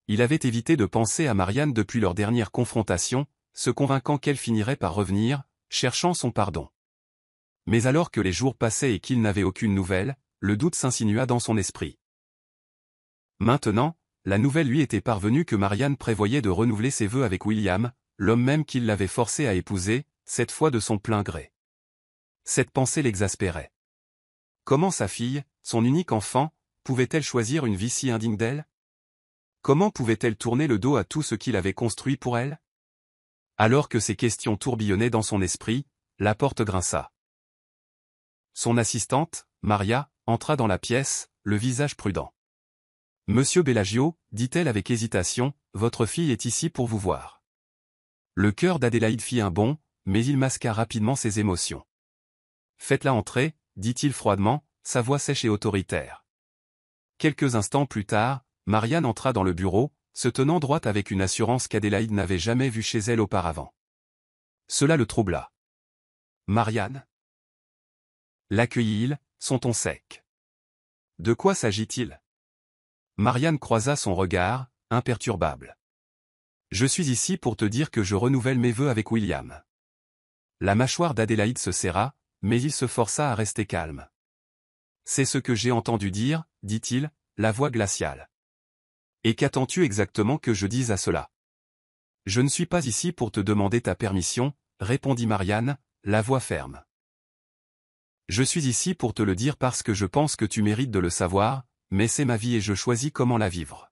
Il avait évité de penser à Marianne depuis leur dernière confrontation, se convainquant qu'elle finirait par revenir, cherchant son pardon. Mais alors que les jours passaient et qu'il n'avait aucune nouvelle, le doute s'insinua dans son esprit. Maintenant, la nouvelle lui était parvenue que Marianne prévoyait de renouveler ses vœux avec William, l'homme même qui l'avait forcée à épouser, cette fois de son plein gré. Cette pensée l'exaspérait. Comment sa fille, son unique enfant, pouvait-elle choisir une vie si indigne d'elle? Comment pouvait-elle tourner le dos à tout ce qu'il avait construit pour elle? Alors que ces questions tourbillonnaient dans son esprit, la porte grinça. Son assistante, Maria, entra dans la pièce, le visage prudent. « Monsieur Bellagio, dit-elle avec hésitation, votre fille est ici pour vous voir. » Le cœur d'Adélaïde fit un bond, mais il masqua rapidement ses émotions. « Faites-la entrer, dit-il froidement, sa voix sèche et autoritaire. Quelques instants plus tard, Marianne entra dans le bureau, se tenant droite avec une assurance qu'Adélaïde n'avait jamais vue chez elle auparavant. Cela le troubla. « Marianne ?» l'accueillit-il, son ton sec. « De quoi s'agit-il » Marianne croisa son regard, imperturbable. « Je suis ici pour te dire que je renouvelle mes vœux avec William. » La mâchoire d'Adélaïde se serra, mais il se força à rester calme. « C'est ce que j'ai entendu dire, » dit-il, la voix glaciale. « Et qu'attends-tu exactement que je dise à cela? »« Je ne suis pas ici pour te demander ta permission, » répondit Marianne, la voix ferme. « Je suis ici pour te le dire parce que je pense que tu mérites de le savoir, mais c'est ma vie et je choisis comment la vivre. »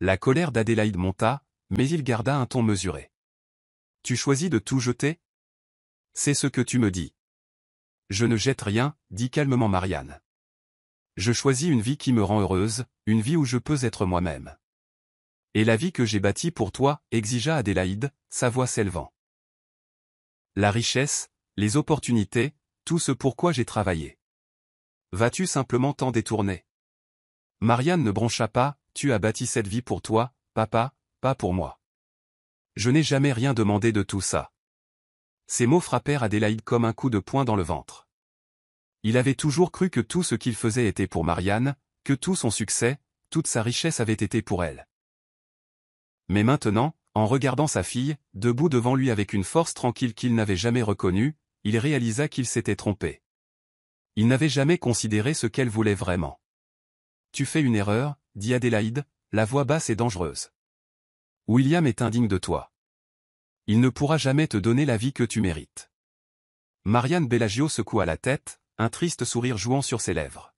La colère d'Adélaïde monta, mais il garda un ton mesuré. « Tu choisis de tout jeter? C'est ce que tu me dis. »« Je ne jette rien, » dit calmement Marianne. « Je choisis une vie qui me rend heureuse, une vie où je peux être moi-même. »« Et la vie que j'ai bâtie pour toi, » exigea Adélaïde, sa voix s'élevant. « La richesse, les opportunités, tout ce pour quoi j'ai travaillé. Vas-tu simplement t'en détourner? » Marianne ne broncha pas, « Tu as bâti cette vie pour toi, papa, pas pour moi. Je n'ai jamais rien demandé de tout ça. » Ces mots frappèrent Adélaïde comme un coup de poing dans le ventre. Il avait toujours cru que tout ce qu'il faisait était pour Marianne, que tout son succès, toute sa richesse avait été pour elle. Mais maintenant, en regardant sa fille, debout devant lui avec une force tranquille qu'il n'avait jamais reconnue, il réalisa qu'il s'était trompé. Il n'avait jamais considéré ce qu'elle voulait vraiment. « Tu fais une erreur, » dit Adélaïde, la voix basse et dangereuse. « William est indigne de toi. Il ne pourra jamais te donner la vie que tu mérites. Marianne Bellagio secoua la tête, un triste sourire jouant sur ses lèvres.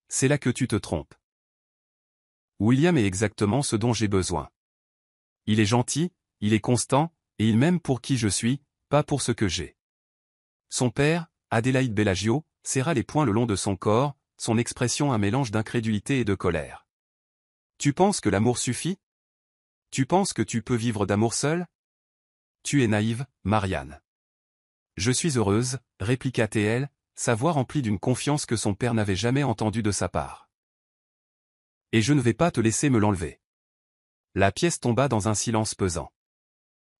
C'est là que tu te trompes. William est exactement ce dont j'ai besoin. Il est gentil, il est constant, et il m'aime pour qui je suis, pas pour ce que j'ai. Son père, Adélaïde Bellagio, serra les poings le long de son corps, son expression un mélange d'incrédulité et de colère. Tu penses que l'amour suffit? Tu penses que tu peux vivre d'amour seul? Tu es naïve, Marianne. Je suis heureuse, répliqua-t-elle, sa voix remplie d'une confiance que son père n'avait jamais entendue de sa part. Et je ne vais pas te laisser me l'enlever. La pièce tomba dans un silence pesant.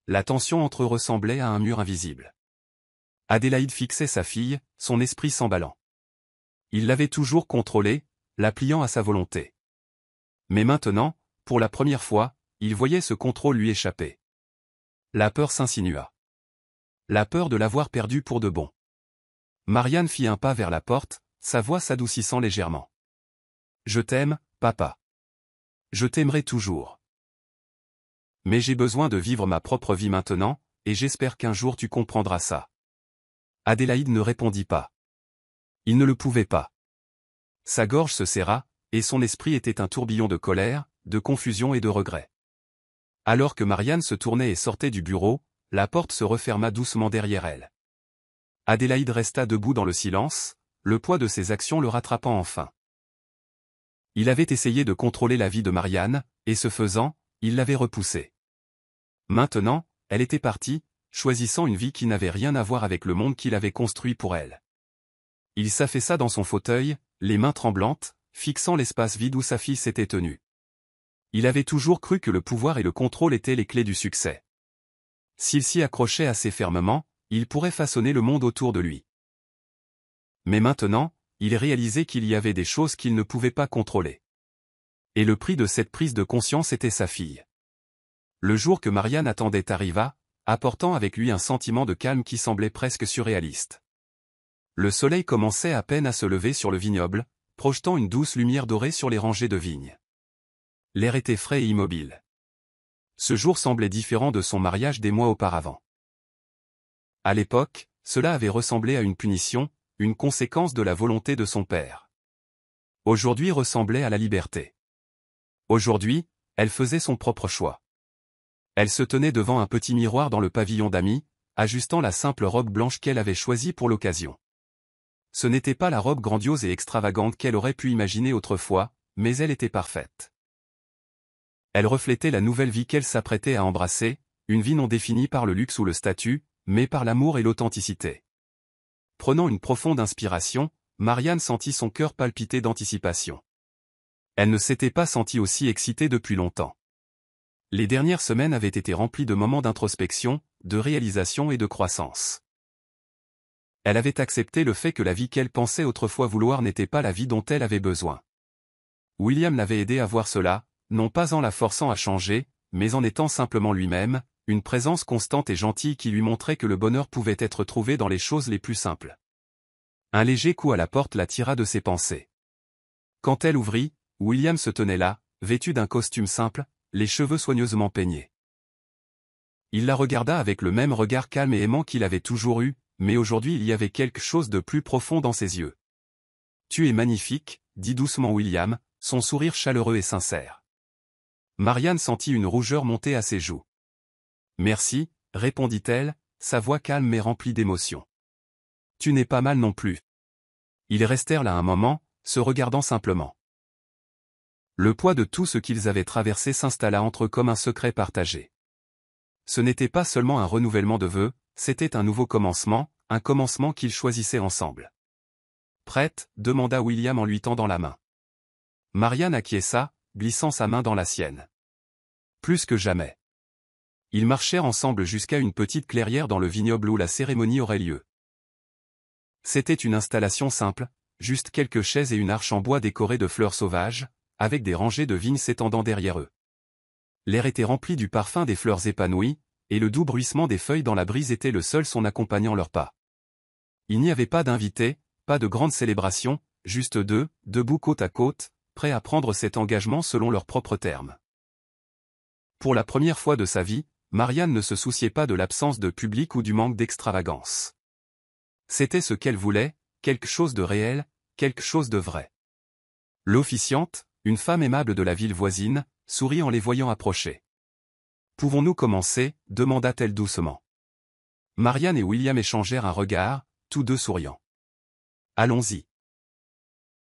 La tension entre eux ressemblait à un mur invisible. Adélaïde fixait sa fille, son esprit s'emballant. Il l'avait toujours contrôlée, la pliant à sa volonté. Mais maintenant, pour la première fois, il voyait ce contrôle lui échapper. La peur s'insinua. La peur de l'avoir perdue pour de bon. Marianne fit un pas vers la porte, sa voix s'adoucissant légèrement. Je t'aime, papa. Je t'aimerai toujours. Mais j'ai besoin de vivre ma propre vie maintenant, et j'espère qu'un jour tu comprendras ça. Adélaïde ne répondit pas. Il ne le pouvait pas. Sa gorge se serra, et son esprit était un tourbillon de colère, de confusion et de regret. Alors que Marianne se tournait et sortait du bureau, la porte se referma doucement derrière elle. Adélaïde resta debout dans le silence, le poids de ses actions le rattrapant enfin. Il avait essayé de contrôler la vie de Marianne, et ce faisant, il l'avait repoussée. Maintenant, elle était partie, choisissant une vie qui n'avait rien à voir avec le monde qu'il avait construit pour elle. Il s'affaissa dans son fauteuil, les mains tremblantes, fixant l'espace vide où sa fille s'était tenue. Il avait toujours cru que le pouvoir et le contrôle étaient les clés du succès. S'il s'y accrochait assez fermement, il pourrait façonner le monde autour de lui. Mais maintenant, il réalisait qu'il y avait des choses qu'il ne pouvait pas contrôler. Et le prix de cette prise de conscience était sa fille. Le jour que Marianne attendait arriva, apportant avec lui un sentiment de calme qui semblait presque surréaliste. Le soleil commençait à peine à se lever sur le vignoble, projetant une douce lumière dorée sur les rangées de vignes. L'air était frais et immobile. Ce jour semblait différent de son mariage des mois auparavant. À l'époque, cela avait ressemblé à une punition, une conséquence de la volonté de son père. Aujourd'hui ressemblait à la liberté. Aujourd'hui, elle faisait son propre choix. Elle se tenait devant un petit miroir dans le pavillon d'amis, ajustant la simple robe blanche qu'elle avait choisie pour l'occasion. Ce n'était pas la robe grandiose et extravagante qu'elle aurait pu imaginer autrefois, mais elle était parfaite. Elle reflétait la nouvelle vie qu'elle s'apprêtait à embrasser, une vie non définie par le luxe ou le statut, mais par l'amour et l'authenticité. Prenant une profonde inspiration, Marianne sentit son cœur palpiter d'anticipation. Elle ne s'était pas sentie aussi excitée depuis longtemps. Les dernières semaines avaient été remplies de moments d'introspection, de réalisation et de croissance. Elle avait accepté le fait que la vie qu'elle pensait autrefois vouloir n'était pas la vie dont elle avait besoin. William l'avait aidée à voir cela, non pas en la forçant à changer, mais en étant simplement lui-même, une présence constante et gentille qui lui montrait que le bonheur pouvait être trouvé dans les choses les plus simples. Un léger coup à la porte la tira de ses pensées. Quand elle ouvrit, William se tenait là, vêtu d'un costume simple, les cheveux soigneusement peignés. Il la regarda avec le même regard calme et aimant qu'il avait toujours eu, mais aujourd'hui il y avait quelque chose de plus profond dans ses yeux. « Tu es magnifique », dit doucement William, son sourire chaleureux et sincère. Marianne sentit une rougeur monter à ses joues. « Merci », répondit-elle, sa voix calme mais remplie d'émotion. « Tu n'es pas mal non plus. » Ils restèrent là un moment, se regardant simplement. Le poids de tout ce qu'ils avaient traversé s'installa entre eux comme un secret partagé. Ce n'était pas seulement un renouvellement de vœux, c'était un nouveau commencement, un commencement qu'ils choisissaient ensemble. « Prête ?» demanda William en lui tendant la main. Marianne acquiesça, glissant sa main dans la sienne. Plus que jamais. Ils marchèrent ensemble jusqu'à une petite clairière dans le vignoble où la cérémonie aurait lieu. C'était une installation simple, juste quelques chaises et une arche en bois décorée de fleurs sauvages, avec des rangées de vignes s'étendant derrière eux. L'air était rempli du parfum des fleurs épanouies, et le doux bruissement des feuilles dans la brise était le seul son accompagnant leurs pas. Il n'y avait pas d'invités, pas de grande célébration, juste deux, debout côte à côte, prêts à prendre cet engagement selon leurs propres termes. Pour la première fois de sa vie, Marianne ne se souciait pas de l'absence de public ou du manque d'extravagance. C'était ce qu'elle voulait, quelque chose de réel, quelque chose de vrai. L'officiante, une femme aimable de la ville voisine, sourit en les voyant approcher. « Pouvons-nous commencer » demanda-t-elle doucement. Marianne et William échangèrent un regard, tous deux souriants. « Allons-y »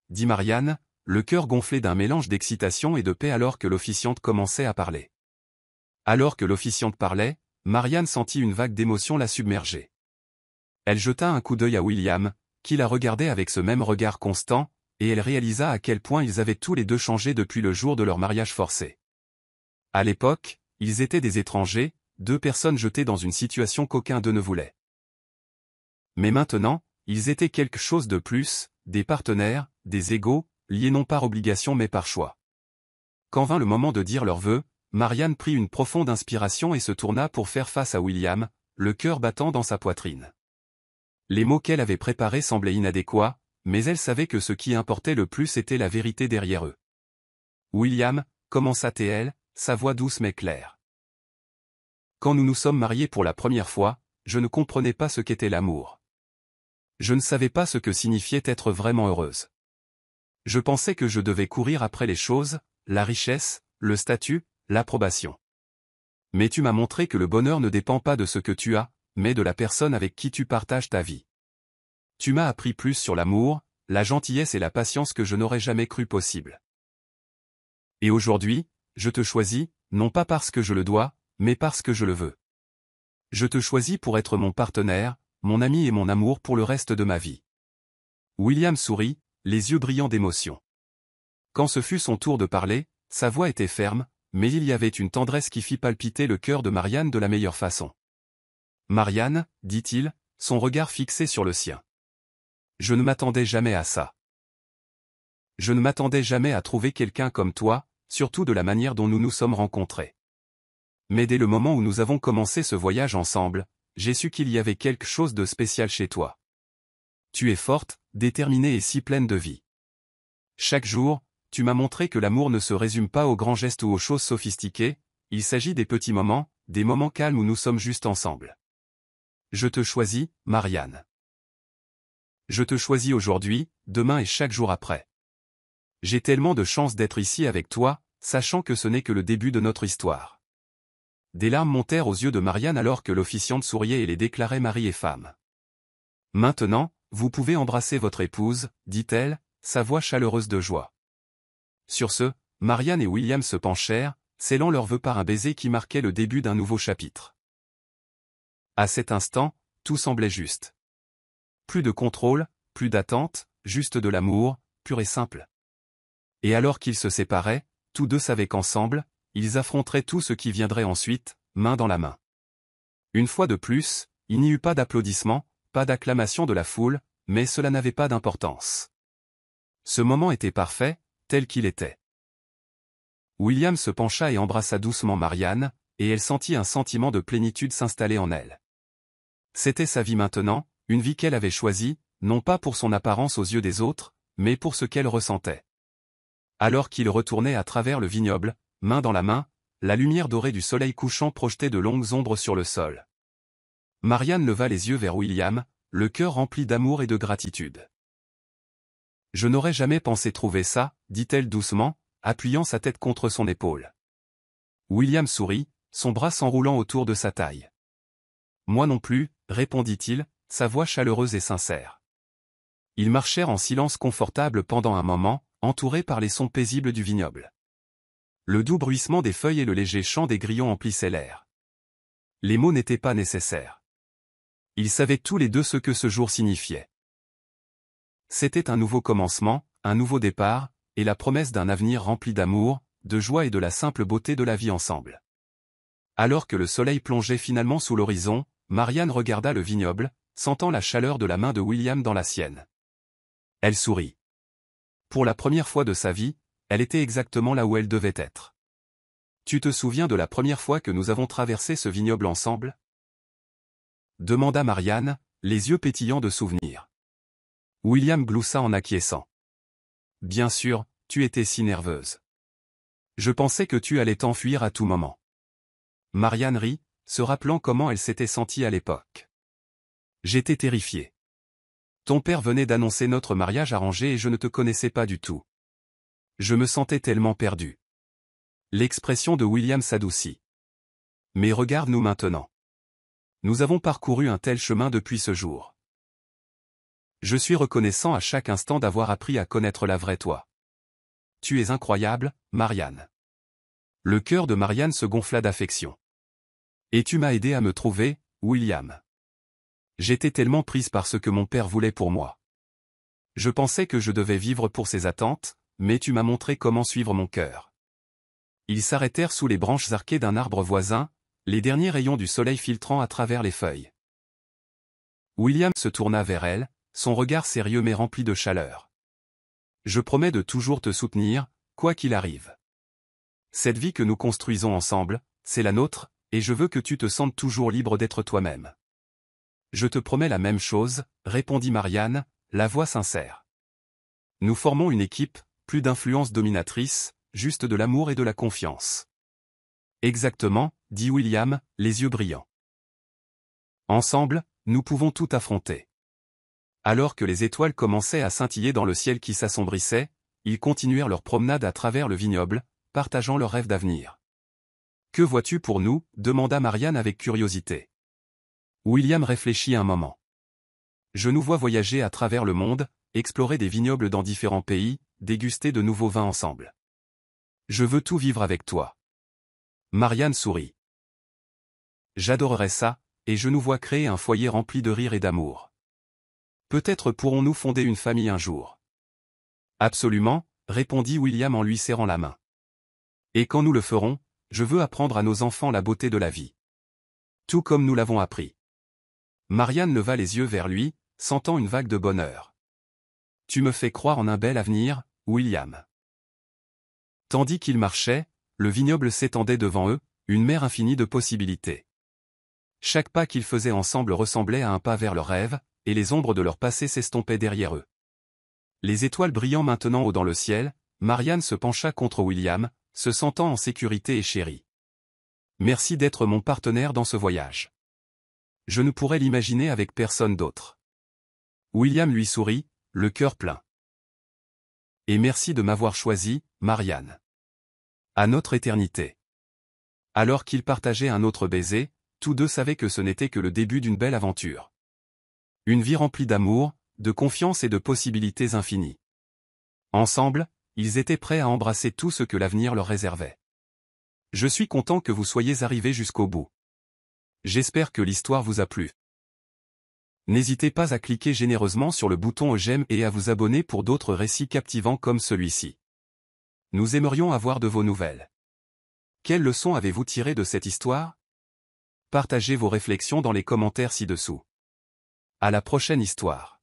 dit Marianne, le cœur gonflé d'un mélange d'excitation et de paix alors que l'officiante commençait à parler. Alors que l'officiante parlait, Marianne sentit une vague d'émotion la submerger. Elle jeta un coup d'œil à William, qui la regardait avec ce même regard constant, et elle réalisa à quel point ils avaient tous les deux changé depuis le jour de leur mariage forcé. À l'époque, ils étaient des étrangers, deux personnes jetées dans une situation qu'aucun d'eux ne voulait. Mais maintenant, ils étaient quelque chose de plus, des partenaires, des égaux, liés non par obligation mais par choix. Quand vint le moment de dire leurs vœux, Marianne prit une profonde inspiration et se tourna pour faire face à William, le cœur battant dans sa poitrine. Les mots qu'elle avait préparés semblaient inadéquats, mais elle savait que ce qui importait le plus était la vérité derrière eux. « William » commença-t-elle, sa voix douce mais claire. « Quand nous nous sommes mariés pour la première fois, je ne comprenais pas ce qu'était l'amour. Je ne savais pas ce que signifiait être vraiment heureuse. Je pensais que je devais courir après les choses, la richesse, le statut, l'approbation. Mais tu m'as montré que le bonheur ne dépend pas de ce que tu as, mais de la personne avec qui tu partages ta vie. Tu m'as appris plus sur l'amour, la gentillesse et la patience que je n'aurais jamais cru possible. Et aujourd'hui, je te choisis, non pas parce que je le dois, mais parce que je le veux. Je te choisis pour être mon partenaire, mon ami et mon amour pour le reste de ma vie. » William sourit, les yeux brillants d'émotion. Quand ce fut son tour de parler, sa voix était ferme, mais il y avait une tendresse qui fit palpiter le cœur de Marianne de la meilleure façon. « Marianne, » dit-il, son regard fixé sur le sien. « Je ne m'attendais jamais à ça. Je ne m'attendais jamais à trouver quelqu'un comme toi, surtout de la manière dont nous nous sommes rencontrés. Mais dès le moment où nous avons commencé ce voyage ensemble, j'ai su qu'il y avait quelque chose de spécial chez toi. Tu es forte, déterminée et si pleine de vie. Chaque jour, tu m'as montré que l'amour ne se résume pas aux grands gestes ou aux choses sophistiquées, il s'agit des petits moments, des moments calmes où nous sommes juste ensemble. Je te choisis, Marianne. Je te choisis aujourd'hui, demain et chaque jour après. J'ai tellement de chance d'être ici avec toi, sachant que ce n'est que le début de notre histoire. » Des larmes montèrent aux yeux de Marianne alors que l'officiante souriait et les déclarait mari et femme. « Maintenant, vous pouvez embrasser votre épouse, » dit-elle, sa voix chaleureuse de joie. Sur ce, Marianne et William se penchèrent, scellant leurs vœux par un baiser qui marquait le début d'un nouveau chapitre. À cet instant, tout semblait juste. Plus de contrôle, plus d'attente, juste de l'amour, pur et simple. Et alors qu'ils se séparaient, tous deux savaient qu'ensemble, ils affronteraient tout ce qui viendrait ensuite, main dans la main. Une fois de plus, il n'y eut pas d'applaudissements, pas d'acclamation de la foule, mais cela n'avait pas d'importance. Ce moment était parfait, tel qu'il était. William se pencha et embrassa doucement Marianne, et elle sentit un sentiment de plénitude s'installer en elle. C'était sa vie maintenant, une vie qu'elle avait choisie, non pas pour son apparence aux yeux des autres, mais pour ce qu'elle ressentait. Alors qu'il retournait à travers le vignoble, main dans la main, la lumière dorée du soleil couchant projetait de longues ombres sur le sol. Marianne leva les yeux vers William, le cœur rempli d'amour et de gratitude. « Je n'aurais jamais pensé trouver ça, » dit-elle doucement, appuyant sa tête contre son épaule. William sourit, son bras s'enroulant autour de sa taille. « Moi non plus, » répondit-il, sa voix chaleureuse et sincère. Ils marchèrent en silence confortable pendant un moment, entourés par les sons paisibles du vignoble. Le doux bruissement des feuilles et le léger chant des grillons emplissaient l'air. Les mots n'étaient pas nécessaires. Ils savaient tous les deux ce que ce jour signifiait. C'était un nouveau commencement, un nouveau départ, et la promesse d'un avenir rempli d'amour, de joie et de la simple beauté de la vie ensemble. Alors que le soleil plongeait finalement sous l'horizon, Marianne regarda le vignoble, sentant la chaleur de la main de William dans la sienne. Elle sourit. Pour la première fois de sa vie, elle était exactement là où elle devait être. « Tu te souviens de la première fois que nous avons traversé ce vignoble ensemble ?» demanda Marianne, les yeux pétillants de souvenirs. William gloussa en acquiesçant. « Bien sûr, tu étais si nerveuse. Je pensais que tu allais t'enfuir à tout moment. » Marianne rit, se rappelant comment elle s'était sentie à l'époque. J'étais terrifié. Ton père venait d'annoncer notre mariage arrangé et je ne te connaissais pas du tout. Je me sentais tellement perdu. L'expression de William s'adoucit. Mais regarde-nous maintenant. Nous avons parcouru un tel chemin depuis ce jour. Je suis reconnaissant à chaque instant d'avoir appris à connaître la vraie toi. Tu es incroyable, Marianne. Le cœur de Marianne se gonfla d'affection. Et tu m'as aidé à me trouver, William. J'étais tellement prise par ce que mon père voulait pour moi. Je pensais que je devais vivre pour ses attentes, mais tu m'as montré comment suivre mon cœur. Ils s'arrêtèrent sous les branches arquées d'un arbre voisin, les derniers rayons du soleil filtrant à travers les feuilles. William se tourna vers elle, son regard sérieux mais rempli de chaleur. Je promets de toujours te soutenir, quoi qu'il arrive. Cette vie que nous construisons ensemble, c'est la nôtre, et je veux que tu te sentes toujours libre d'être toi-même. Je te promets la même chose, répondit Marianne, la voix sincère. Nous formons une équipe, plus d'influence dominatrice, juste de l'amour et de la confiance. Exactement, dit William, les yeux brillants. Ensemble, nous pouvons tout affronter. Alors que les étoiles commençaient à scintiller dans le ciel qui s'assombrissait, ils continuèrent leur promenade à travers le vignoble, partageant leurs rêves d'avenir. « Que vois-tu pour nous » demanda Marianne avec curiosité. William réfléchit un moment. « Je nous vois voyager à travers le monde, explorer des vignobles dans différents pays, déguster de nouveaux vins ensemble. Je veux tout vivre avec toi. » Marianne sourit. « J'adorerais ça, et je nous vois créer un foyer rempli de rire et d'amour. Peut-être pourrons-nous fonder une famille un jour. » Absolument, répondit William en lui serrant la main. Et quand nous le ferons, je veux apprendre à nos enfants la beauté de la vie. Tout comme nous l'avons appris. Marianne leva les yeux vers lui, sentant une vague de bonheur. Tu me fais croire en un bel avenir, William. Tandis qu'ils marchaient, le vignoble s'étendait devant eux, une mer infinie de possibilités. Chaque pas qu'ils faisaient ensemble ressemblait à un pas vers leur rêve, et les ombres de leur passé s'estompaient derrière eux. Les étoiles brillant maintenant haut dans le ciel, Marianne se pencha contre William, se sentant en sécurité et chérie. Merci d'être mon partenaire dans ce voyage. Je ne pourrais l'imaginer avec personne d'autre. William lui sourit, le cœur plein. Et merci de m'avoir choisi, Marianne. À notre éternité. Alors qu'ils partageaient un autre baiser, tous deux savaient que ce n'était que le début d'une belle aventure. Une vie remplie d'amour, de confiance et de possibilités infinies. Ensemble, ils étaient prêts à embrasser tout ce que l'avenir leur réservait. Je suis content que vous soyez arrivés jusqu'au bout. J'espère que l'histoire vous a plu. N'hésitez pas à cliquer généreusement sur le bouton j'aime et à vous abonner pour d'autres récits captivants comme celui-ci. Nous aimerions avoir de vos nouvelles. Quelles leçons avez-vous tirées de cette histoire? Partagez vos réflexions dans les commentaires ci-dessous. À la prochaine histoire.